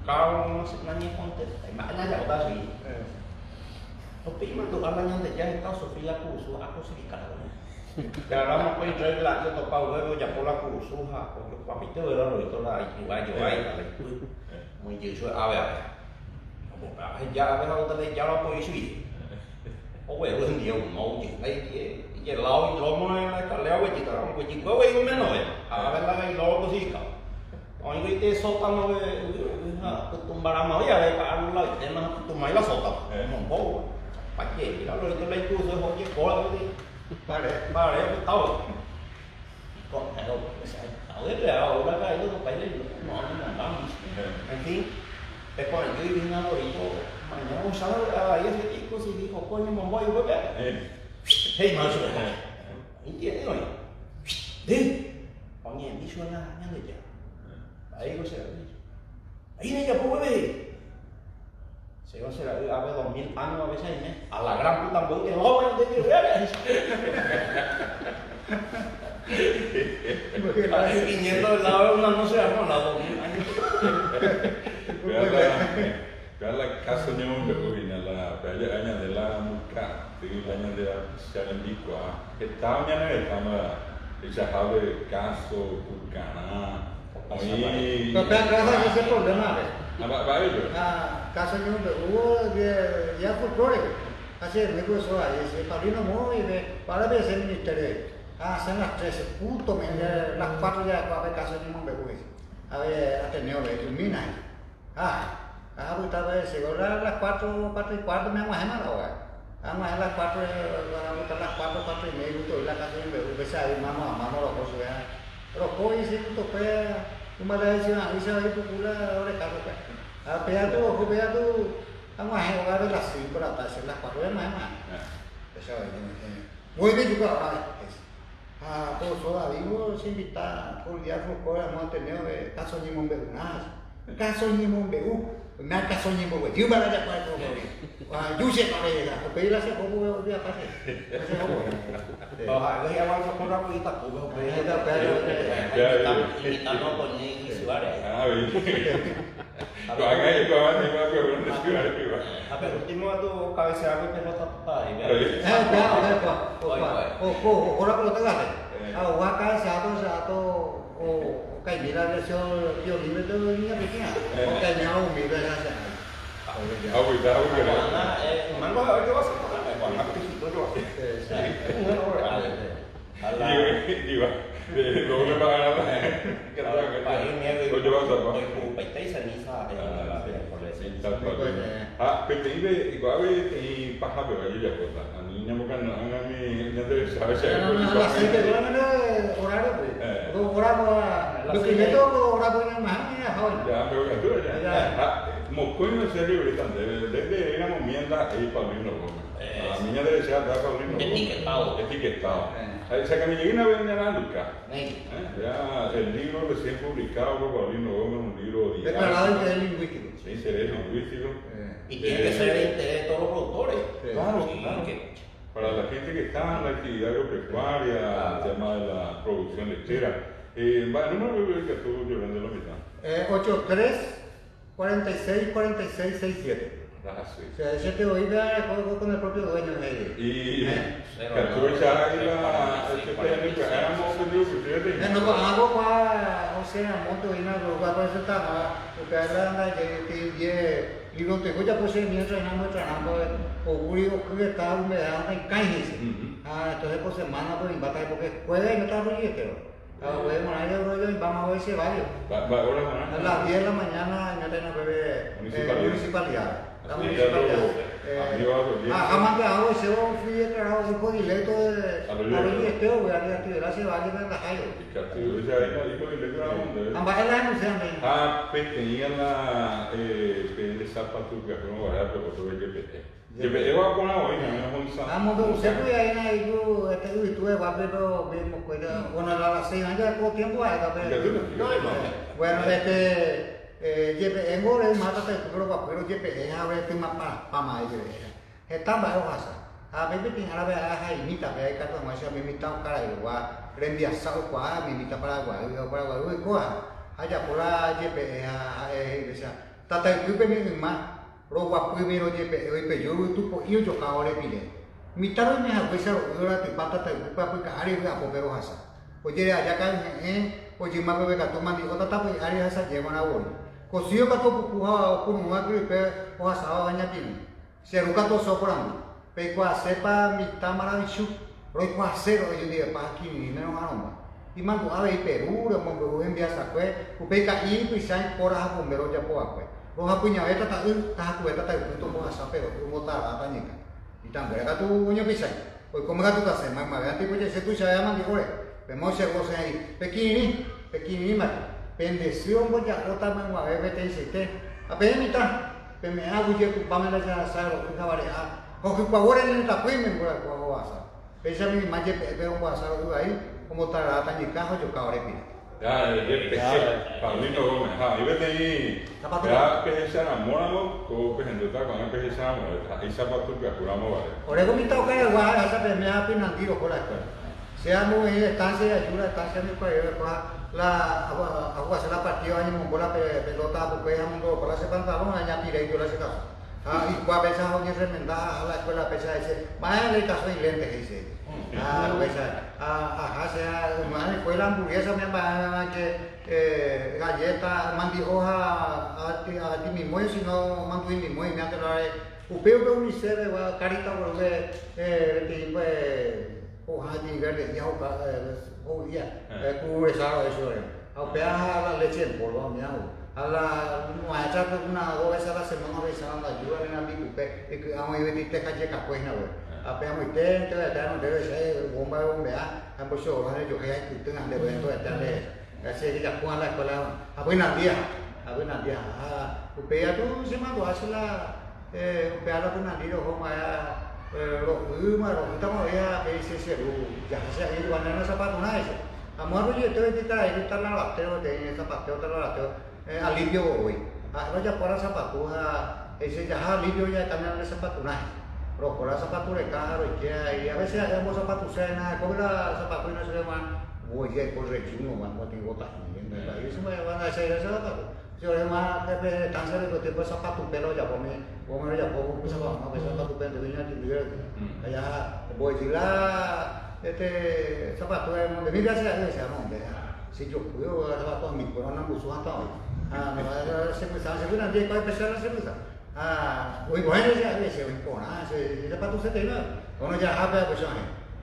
Kalau nanya konten, makna aja udah sih. Tapi itu alanya ya kita Sofia kusu, aku sih kalau. Kalau mau pergi drive lah, yo topau gue ya pola kusu ha, porque papi itu era lo itu lah itu aja kali. Mau jadi awe awe. Apa ya awe kalau tadi jalan polisi. Oh gue lu dia mau jadi ya lau itu mau nak kalau gue kita orang gue juga gue menos ya. Awe lah lau tu sih kau. Oh itu sotan gue tumbar mau ya le ka anu la tema tumai la sota mo pa que la lo itu la itu so ho que cola de pare tao con cái đâu tao hết rồi ahora cái itu pa le no vamos en fin te con yo y vino ahorita mañana un sábado ahí ese chico se dijo coño me voy a ver hey macho entiende no oye dicho la ña de ya ahí no se ahí ella pues bebé. Se va a hacer a ver 2000 años a veces a la gran puta voy que no de que a 500 del lado de una no se arma la 2000 años. Vean la casa de un bebé, la año de la muca, el año de la Chalandicua, que estaba mañana de cama, el chajado de caso, Pulcana. Pero gracias a ese problema, casa de un bebé, ya folclore. Así me puso ahí, ese padrino muy para ver ese ministerio. Son las 13, punto, las 4 ya para ver casa de un bebé. A ver, Ateneo de Ilumina. Pues tal vez si ahora las 4 y cuarto me vamos a llamar ahora. Vamos a las 4, vamos a las 4 y media, y la casa de un bebé, pues ahí vamos los cosas. Pero hoy sí, tú me la decías, ahí se va a ir tu cula, ahora carro. Pega tú, ngoài hay có las 5 de la tarde, son las 4 de la mañana. Eso es. Muy bien, yo ahora. Todos los amigos se invitan por día por hemos tenido caso ni mon beu, na caso ni mon beu. Yo para allá para todo. Yo sé para allá. Pero la se como día pase. Cái em ăn không rau đi tập của mình về tao nó còn như sữa đấy. Có ngay có anh em có vấn đề sữa đấy kìa. Pero último tu cabecear con pelota total. Ahora pelota gata. Waka satu kayak bila lesio yo libre tu niña pequeña. Kayak nyau mira saja. Tahu kan. Mana kau ada apa sih? Kau nak pergi situ juga. Diva. Lo que pagan apa? Lo llevas a Tôi cũng phải thấy sân Nisa thì là PTI igual y paja pero yo ya cosa. A mí no me can no a mí no te sabes si las 6 de la mañana horario pues. Horario lo que me toco horario más ya joven. Ya pero que tú ya. Một coño serio ahorita desde éramos mienda y Paulino Gómez. A mí ya decía da Paulino Gómez. Etiquetado. O sea que me llegué una vez a Lucas. Ya el libro recién publicado por Paulino Gómez, un libro declarado de interés lingüístico. Sí, interés lingüístico. Y tiene que ser de interés de todos los productores. Claro. Para la gente que está en la actividad agropecuaria, el tema de la producción lechera. Bueno, no me veo que tú llorando la mitad. 83 46 46 67. Sí. O sea, ese te oí con el propio dueño de él. Y Cachucha y la éramos no hago para o sea monto y nada lo va a presentar porque anda que libro te voy a poner mientras entrenando o uri o que está humedad en cañas. Entonces por semana pues batallar porque puede y no está rollo podemos ir al rollo y vamos a ver si vale. A las 10 de la mañana en la municipalidad. La municipalidad. Jamás que hago ese fui declarado hijo directo de Arroyo voy a ir a actividad se vale en la calle. Ambas es la denuncia. Tenía la de zapatos que fueron guardadas pero otro de GPT. GPT va a poner hoy, no es un santo. Vamos, usted puede ir ahí, tú va a ver lo mismo, bueno, a las 6 años de poco tiempo hay que bueno, en hora mata pero GPS a ver qué más para más está más hojas a ver que a ver a imita ve que todo más me imita cara igual rendia sao quá me imita Paraguay coa allá por la GPS esa tata que me más roba primero GPS pe yo tu yo cao le pide mitad me ha pues ahora te pata te pa pues ari a popero hasa oye allá kan oye más que ka toma di kota tapi ari hasa llevan a bon Kosio ka to puha ko mua que pe o hasa baña tin se ruka to soporando pe kwa sepa mitad maravilloso roi kwa cero yo digo pa aquí ni menos aroma y mango ave Perú lo mongo envia sa kwe pe ka i pisai por ha bombero ya po akwe lo ha punya eta ta ku eta ta tu mo hasa pero tu mo ta apa nika y también ka tu nyo pisai pues como ka tu ta se más antes pues se tu ya llaman di ore pe mo se go se ahí pequini ma bendición voy a otra más a ver te dice a ver mitad pe me hago yo para me la saro que vale o que ahora en esta pues me por algo pasa pesa mi más de pero pasa ahí como está tan cajo yo cabre pide ya Paulino Gómez y vete ahí ya que se enamoramos con que gente está con que se enamora ahí zapatos que curamos vale por eso me toca el guay esa me ha pinantiro por la escuela seamos en estancia ayuda estancia mi pues la agua se la partió año con la pelota porque ella mandó para ese pantalón allá pide yo la se caso y cuando veces a una remendada a la escuela pesa dice vaya le caso y lente dice sea una escuela hamburguesa me va que galleta mandi hoja a ti mismo si no mando mi mismo y me hace la upeo que un se ve carita porque tipo hoja de verde ya o día cubre saro eso a peaja la leche en polvo me hago a la maestra una dos veces a la semana revisando la ayuda en mi cupe y que vamos a ir te calle capues na a pea muy tente no debe ser bomba a pues yo yo que hay que tengan de evento de así que ya pongan la escuela a buenos días a cupe ya tú se mandó hace la peala con nariz o maya lo estamos ya ese ya se ha ido a la zapato una vez amor yo te voy a evitar la lateo de zapateo de la lateo alivio hoy ahora ya para zapato ese ya alivio ya cambiar de zapato una pero por la zapato de caro y a veces hagamos zapatos cena como la zapato no se llama voy a correr uno más no tengo también eso me van a hacer ese zapato yo además de tan serio que te zapato pelo ya como ya poco pues zapato zapato pelo de niña que allá voy a decir zapato de mi casa ya se llama si yo puedo zapato mi corona puso hasta hoy no se puede saber una día que empezar se puede hoy bueno ya se impone se zapato se tiene cuando ya habla pues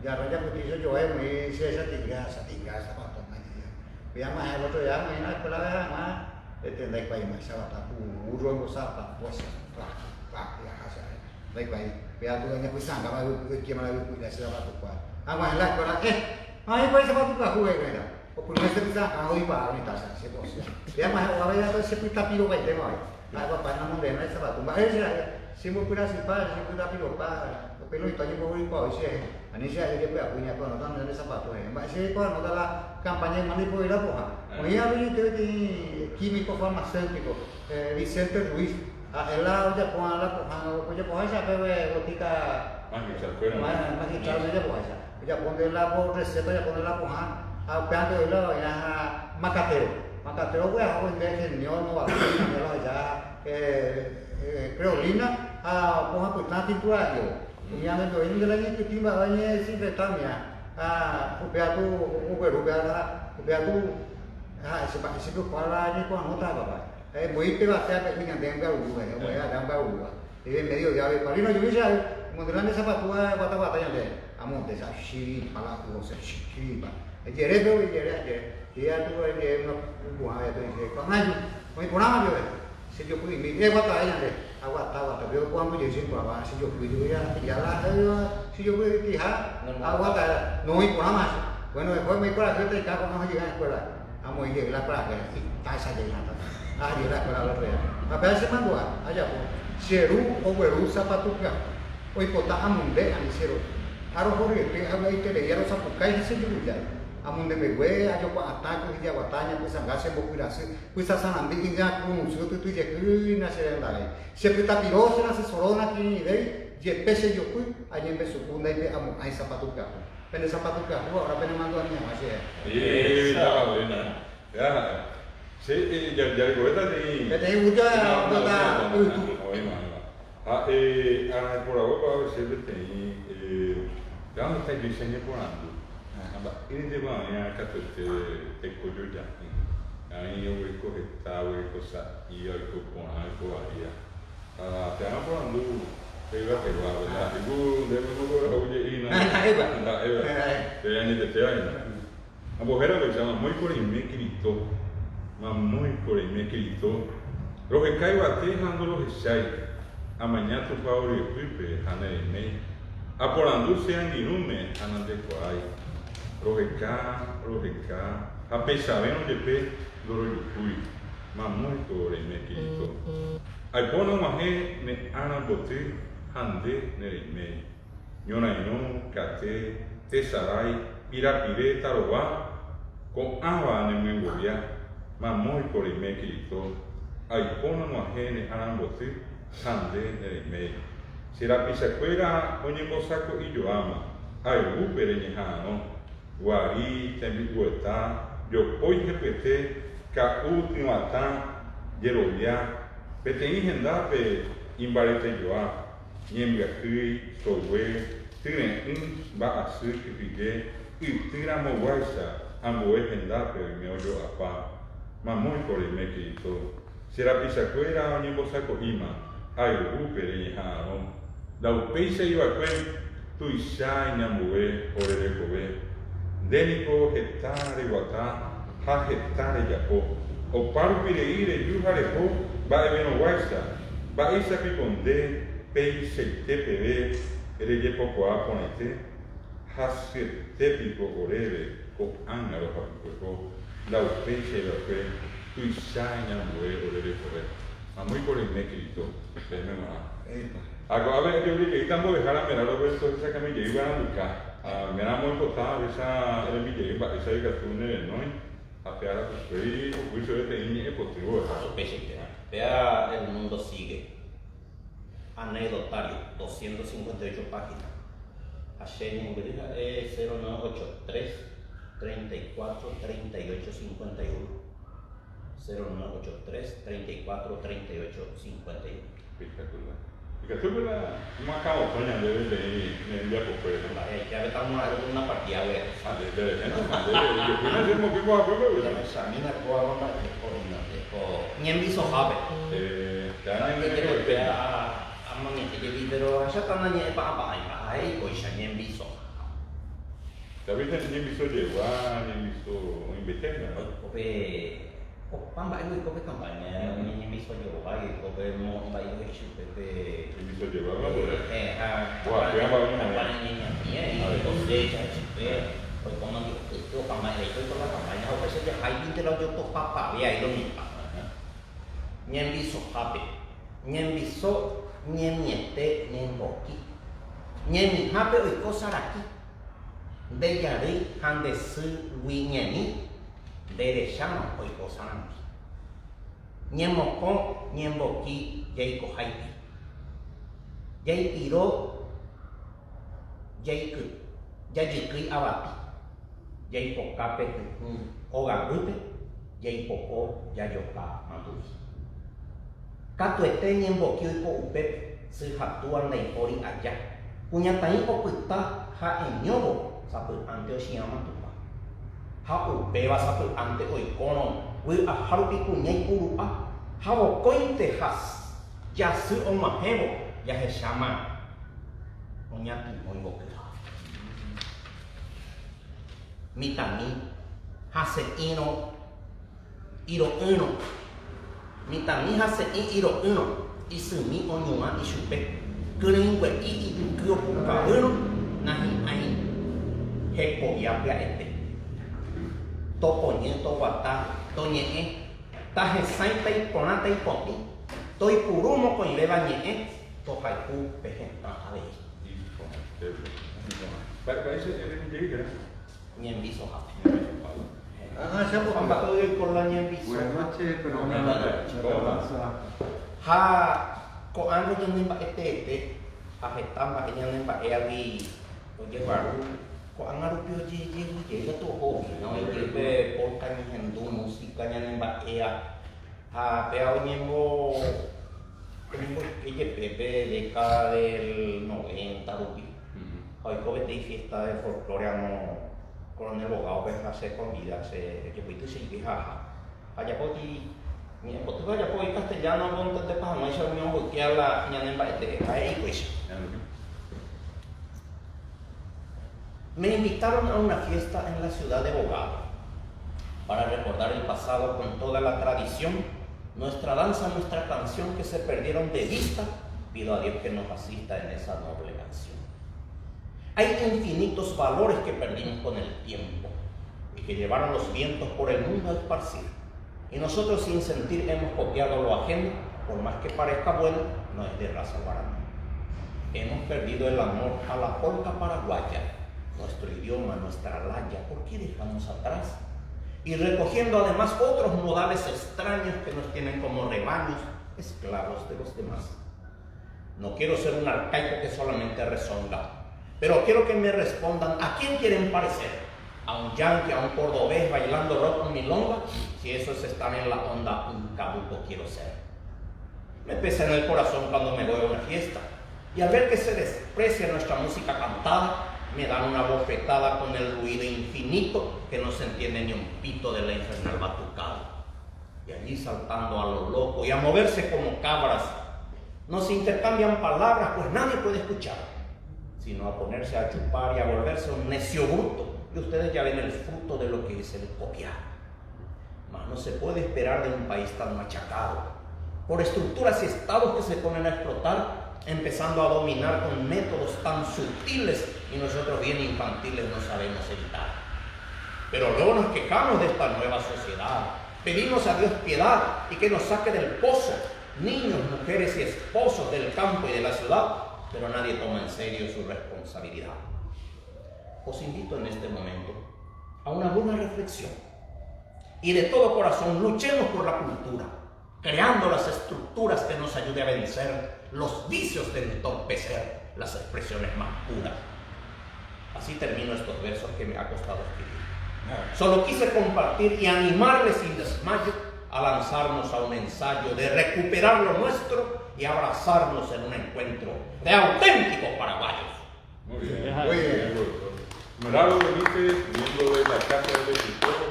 ya raya porque yo me se esa tigra zapato ya más el otro día me na escuela más dai quai mai sabata urro sapa puasa ya hasa dai quai ya tu nya pisang ka ke mana ku dah sabatu kwa ama la kola ai quai sabatu ka huwe ga o ku nesta pisang ka hoi pa ni tasa se posia ya ma wa ya to se pita pilo vai te mai ai pa na mo de na sabatu ma se mo pura si pa se pita pilo pa pelo itu aja mau ribu sih, ani saya dia punya apa nonton dari sepatu mbak saya kok nonton lah kampanye mani boleh lah poha, oh iya ini tu di químico farmacéutico, Vicente Ruiz, ela udah poha lah poha siapa botica, magical aja poha siapa, udah poner lah po reseta ya poner lah poha, peando ela ya macatero gue aku ini nyono waktu ini ya creolina, poha putna pintura yo. Yang itu ini lagi ketimba banyak sih betamnya. Upaya tu, sebab itu kepala ni kau nota apa? Muih tu saya dengan dengkau dulu, muih dengkau dulu. Ini medio jauh. Paling macam ni saya, modelan siapa tua bata yang deh. Amo desa siri, pala tu siri. Jadi tu, dia tu dia buah itu dia. Kau ngaju, muih kurang aja. Sejauh ini, bata yang deh. Awak tahu tapi aku ambil jadi bawa si Jokowi itu ya jalan si Jokowi tiha awak tak noi pun amas bueno kau mai pula kita kau nak haji pula amo ini lah pula tak saja yang ada dia lah pula lah ya apa sih mandua aja pun seru overu sapatu ka oi kota amunde ani seru aro hori te aba ite de yaro sapukai se juru jai amunde me gue ajo pa ataku hija watanya bisa gase bokirase bisa sanambi inga ku sutu tu je ku na se ndai se pita pirosa na se sorona ki dei je pese yo ku aje me sukunda ite amu ai sapatu ka pende sapatu ka ora pende mando ania masih iya benar ya se jadi gue tadi udah ana por agora se tem vamos estar dizendo por ano ini dia bang yang kata teko juga ni, yang ini aku tahu aku sah, iya aku pun aku ayah. Tiada pun dulu, saya lah, ibu dia mengukur aku je ini, tak saya ni dia ni. Abu Hera bersama muy por imekilito, muy por imekilito. Los que caen batejando los echai, amanhã tu favorito pipe, hanai nei, apolando sean inume, anande kuai. Roheka, apesar de pe loro yukui, mamui tore me kito. Ai bona mahe ne ana bote hande ne me. Nyona ino kate tesarai pirapire tarowa con ava ne me goya, mamui tore me kito. Ai bona mahe ne ana bote hande ne me. Sira pisaquera onye mosako ijoama. Ai upere ni hano. Wari tembi gueta, yo poi repete ka último atan yerovia, petei henda pe imbarete joa, nyemga kui sowe, tiren ba asu kipige, tira mo waisa, amboe henda pe meojo apa, mamoi kore meki to, sera pisaquera onye bosako ima, ai upere ni hano, da upeisa iwa kwen, tu isha nyamboe ore kowe. Denico hettare guata, ha hettare japo, o parupire ire juhare po, ba eveno waisa, ba isa piponde, pei se tepeve, ere poco aponete, ha se tepico oreve, co angaro papico, la upese la fe, tu isagna mue oreve corre. Ma muy por el mequito, Agora eu liguei também cara melhor eu estou essa camisa iba a buscar a minha mãe botava essa ele me deu essa aí que tu não a peara foi o isso eu tenho é possível vea el mundo sigue anecdotario 258 páginas Hashem en griega es 0983 34 38 51 0983 34 38 51 espectacular. Y que tú una cabotoña de día por fuera. Ya estamos en una partida de hacemos que pueda hacerlo. examina cómo ni en viso jabe. Pero allá están ni para ahí pues ya ni en viso. Tapi kan ni bisa dewa, ni bisa investnya. Pamba itu kopi kampanye, ini bisa juga, kopi mau bayar itu kopi. Bisa dewa lah boleh. Wah, dia baru kampanye ini, itu saya cipta, kopi kampanye itu kampanye itu kalau kampanye apa saja, hai binti lo jatuh papa, ya itu nih. Nyen bisa hape, nyen bisa nyen nyete nyen boki, nyen hape itu saraki, bejari hande su winyani. Derechama hoy cosas Ñemoko, ñemboki, yay kohaiti. Yay iro, yay ku, yay abati. Yay pokape, ogarupe, yay poko, yayoka, maturi. Kato este ñemboki ko upe, se hatuan nei ori allá. Kuñatai okuta ha enyobo, sapu ante oshiyama tu. Hau beba satu ante oi kono we a harupi kunyai puru a hau kointe has yasu o mahemo ya he shama onyatu oingo kira mitami hase ino iro uno mitami hase iro uno isumi onyuma ishupe kuringwe i kyo puka uno nahi ai heko ya ete topoñe to guata toñe ta jesai tai pona tai poti toi purumo con leva ñe to haiku pejenta ave Parece que llega. ñen viso ha Siapa pamba to yo con la ñen viso Buenas noches, pero ha ko ando ñen ba este afetamba que ñen ba eavi oye baru ko ang arupyo je to ho no que por kan hindu musika nya nemba ea a peo nyembo como que pepe década del 90 rupi hoy ko vete fiesta de folclore con el abogado que hace comida se que puite se vieja allá poti mi poto allá poi castellano con de pa no eso me que habla nya nemba este ahí pues Me invitaron a una fiesta en la ciudad de Bogotá para recordar el pasado con toda la tradición, nuestra danza, nuestra canción que se perdieron de vista. Pido a Dios que nos asista en esa noble canción. Hay infinitos valores que perdimos con el tiempo y que llevaron los vientos por el mundo a esparcir. Y nosotros sin sentir hemos copiado lo ajeno, por más que parezca bueno, no es de raza guaraní. Hemos perdido el amor a la polca paraguaya. Nuestro idioma, nuestra laya, ¿por qué dejamos atrás? Y recogiendo además otros modales extraños que nos tienen como rebaños, esclavos de los demás. No quiero ser un arcaico que solamente rezonga, pero quiero que me respondan a quién quieren parecer. A un yanqui, a un cordobés bailando rock con milonga, si eso es estar en la onda, un cabuco quiero ser. Me pesa en el corazón cuando me voy a una fiesta y al ver que se desprecia nuestra música cantada, me dan una bofetada con el ruido infinito que no se entiende ni un pito de la infernal batucada. Y allí saltando a lo loco y a moverse como cabras, no se intercambian palabras, pues nadie puede escuchar, sino a ponerse a chupar y a volverse un necio bruto. Y ustedes ya ven el fruto de lo que es el copiar. Mas no se puede esperar de un país tan machacado, por estructuras y estados que se ponen a explotar, empezando a dominar con métodos tan sutiles y nosotros bien infantiles no sabemos evitar. Pero luego nos quejamos de esta nueva sociedad, pedimos a Dios piedad y que nos saque del pozo, niños, mujeres y esposos del campo y de la ciudad, pero nadie toma en serio su responsabilidad. Os invito en este momento a una buena reflexión y de todo corazón luchemos por la cultura, creando las estructuras que nos ayuden a vencer los vicios de entorpecer las expresiones más puras. Así termino estos versos que me ha costado escribir. Solo quise compartir y animarles sin desmayo a lanzarnos a un ensayo de recuperar lo nuestro y abrazarnos en un encuentro de auténticos paraguayos. Muy bien, muy bien, profesor. Meraro Benítez, miembro de la Casa del Escritor,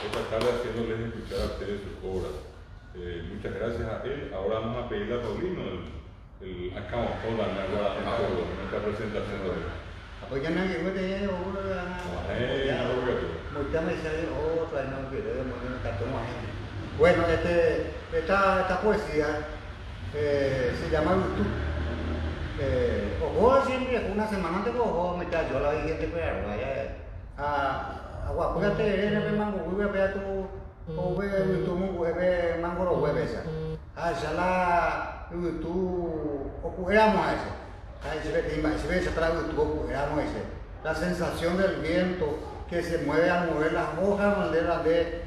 esta tarde haciéndoles escuchar a ustedes sus obras. Muchas gracias a él. Ahora vamos a pedirle a Paulino el account, toda nuestra presentación de hoy. Apoyan a que me tenga una. Bueno, esta poesía se llama Virtud. Ojo siempre, una semana antes ojo, me cayó la gente pero vaya a guapúrate en el mango, voy a ver tu mungo, mango lo hueves. Ya la tú ocurramos eso. Se ve ese trago tú ocurramos ese. La sensación del viento que se mueve al mover las hojas, manera de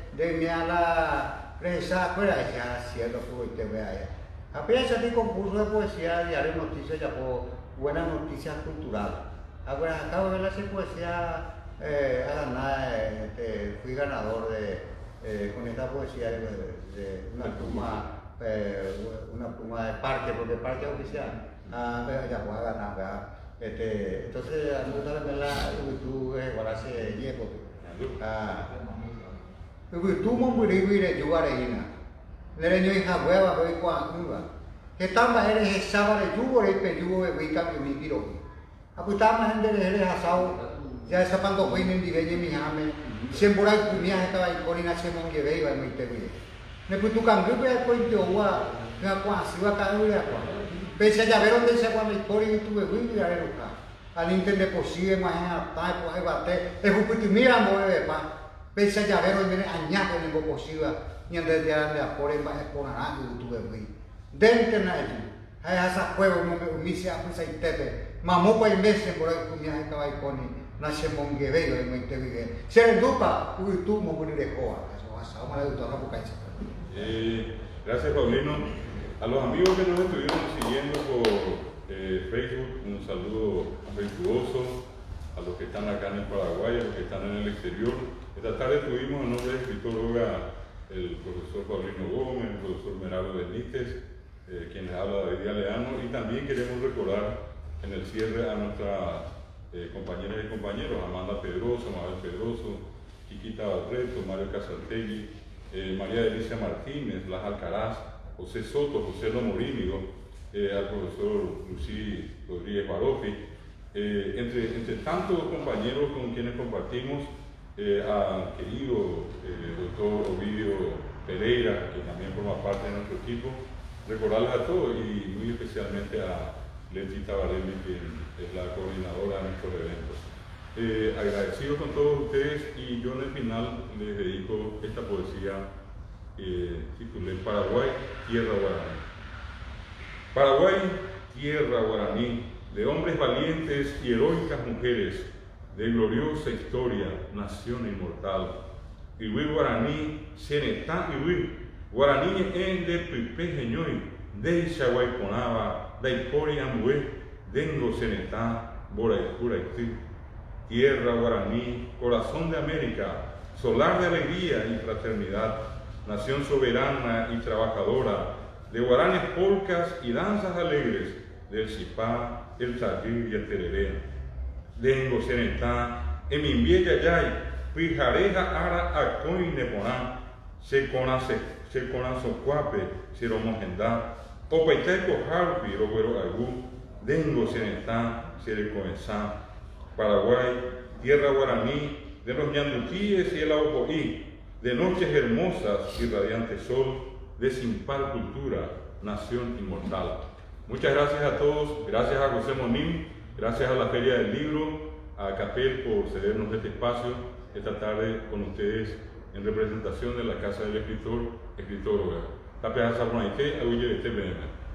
la presa, fuera ya cielo fue te ve allá. Apenas este concurso de poesía diario noticias ya por buenas noticias culturales. Ahora acabo de ver la poesía a ganar, fui ganador con esta poesía de una pluma de parque, porque parque oficial ya puedo ganar, ¿verdad? Entonces a mí me gusta ver la virtud guarase llevo. Virtud muy de yugareina. Nereño hija hueva, voy cuando que tamba eres sábado de yugo, el peyugo de Wicca y mi tiro. Aputama gente de eres asado, ya esa pando fue en diveñe mi jame, siempre hay cumias estaba en corina se monge veiva en mi teoría. Me putu cambio que cuente agua, que agua si va a caer agua. Pese ya ver dónde se cuando historia y tuve Wicca y a ver al intende posible más en alta, pues ahí bate, es un puti mira no bebe pa. Pese ya ver dónde añade en el posible. Ni antes de darle a por el baje por nada y tuve muy dentro de allí hay esa cueva me misi a pues ahí tete mamó para meses por ahí comía en caballo con nace mongueveo y me te vive se dupa y tú mo morir de coa eso vas a mal de toda la calle. Gracias Paulino. A los amigos que nos estuvieron siguiendo por Facebook, un saludo afectuoso. A los que están acá en el Paraguay, a los que están en el exterior. Esta tarde tuvimos en nombre de escritóloga el profesor Paulino Gómez, el profesor Meraro Benítez, quien les habla David Galeano, y también queremos recordar en el cierre a nuestras compañeras y compañeros, Amanda Pedroso, Mabel Pedroso, Chiquita Barreto, Mario Casaltegui, María Delicia Martínez, Las Alcaraz, José Soto, José Lomorínigo, al profesor Lucí Rodríguez Barofi, entre tantos compañeros con quienes compartimos, al querido doctor Ovidio Pereira, que también forma parte de nuestro equipo, recordarles a todos y muy especialmente a Lentita Varelli, que es la coordinadora de nuestros eventos. Agradecidos con todos ustedes, y yo en el final les dedico esta poesía titulé Paraguay, Tierra Guaraní. Paraguay, Tierra Guaraní, de hombres valientes y heroicas mujeres, de gloriosa historia, nación inmortal. Iwi Guaraní, Senetá Iwi, Guaraní en de Pipejeñoy, de Chaguayponaba, de Ipori Amue, Dengo Senetá, Boraití. Tierra Guaraní, corazón de América, solar de alegría y fraternidad, nación soberana y trabajadora, de guaranes polcas y danzas alegres, del cipá, el chagrí y el tereré. Dengo Senetá, Emimbie Yayay, Pijareja Ara Acoy Neponá, se conace Socuape, Siromogendá, Opaiteco Harpi, Roguero Agú, Dengo Senetá, Serecoenzá. Paraguay, tierra guaraní, de los ñanduquíes y el aucoí, de noches hermosas y radiante sol, de sin par cultura, nación inmortal. Muchas gracias a todos, gracias a José Monín, gracias a la Feria del Libro, a Capel por cedernos este espacio esta tarde con ustedes en representación de la Casa del Escritor, escritóloga. la pedaza por ahí, que huye este veneno.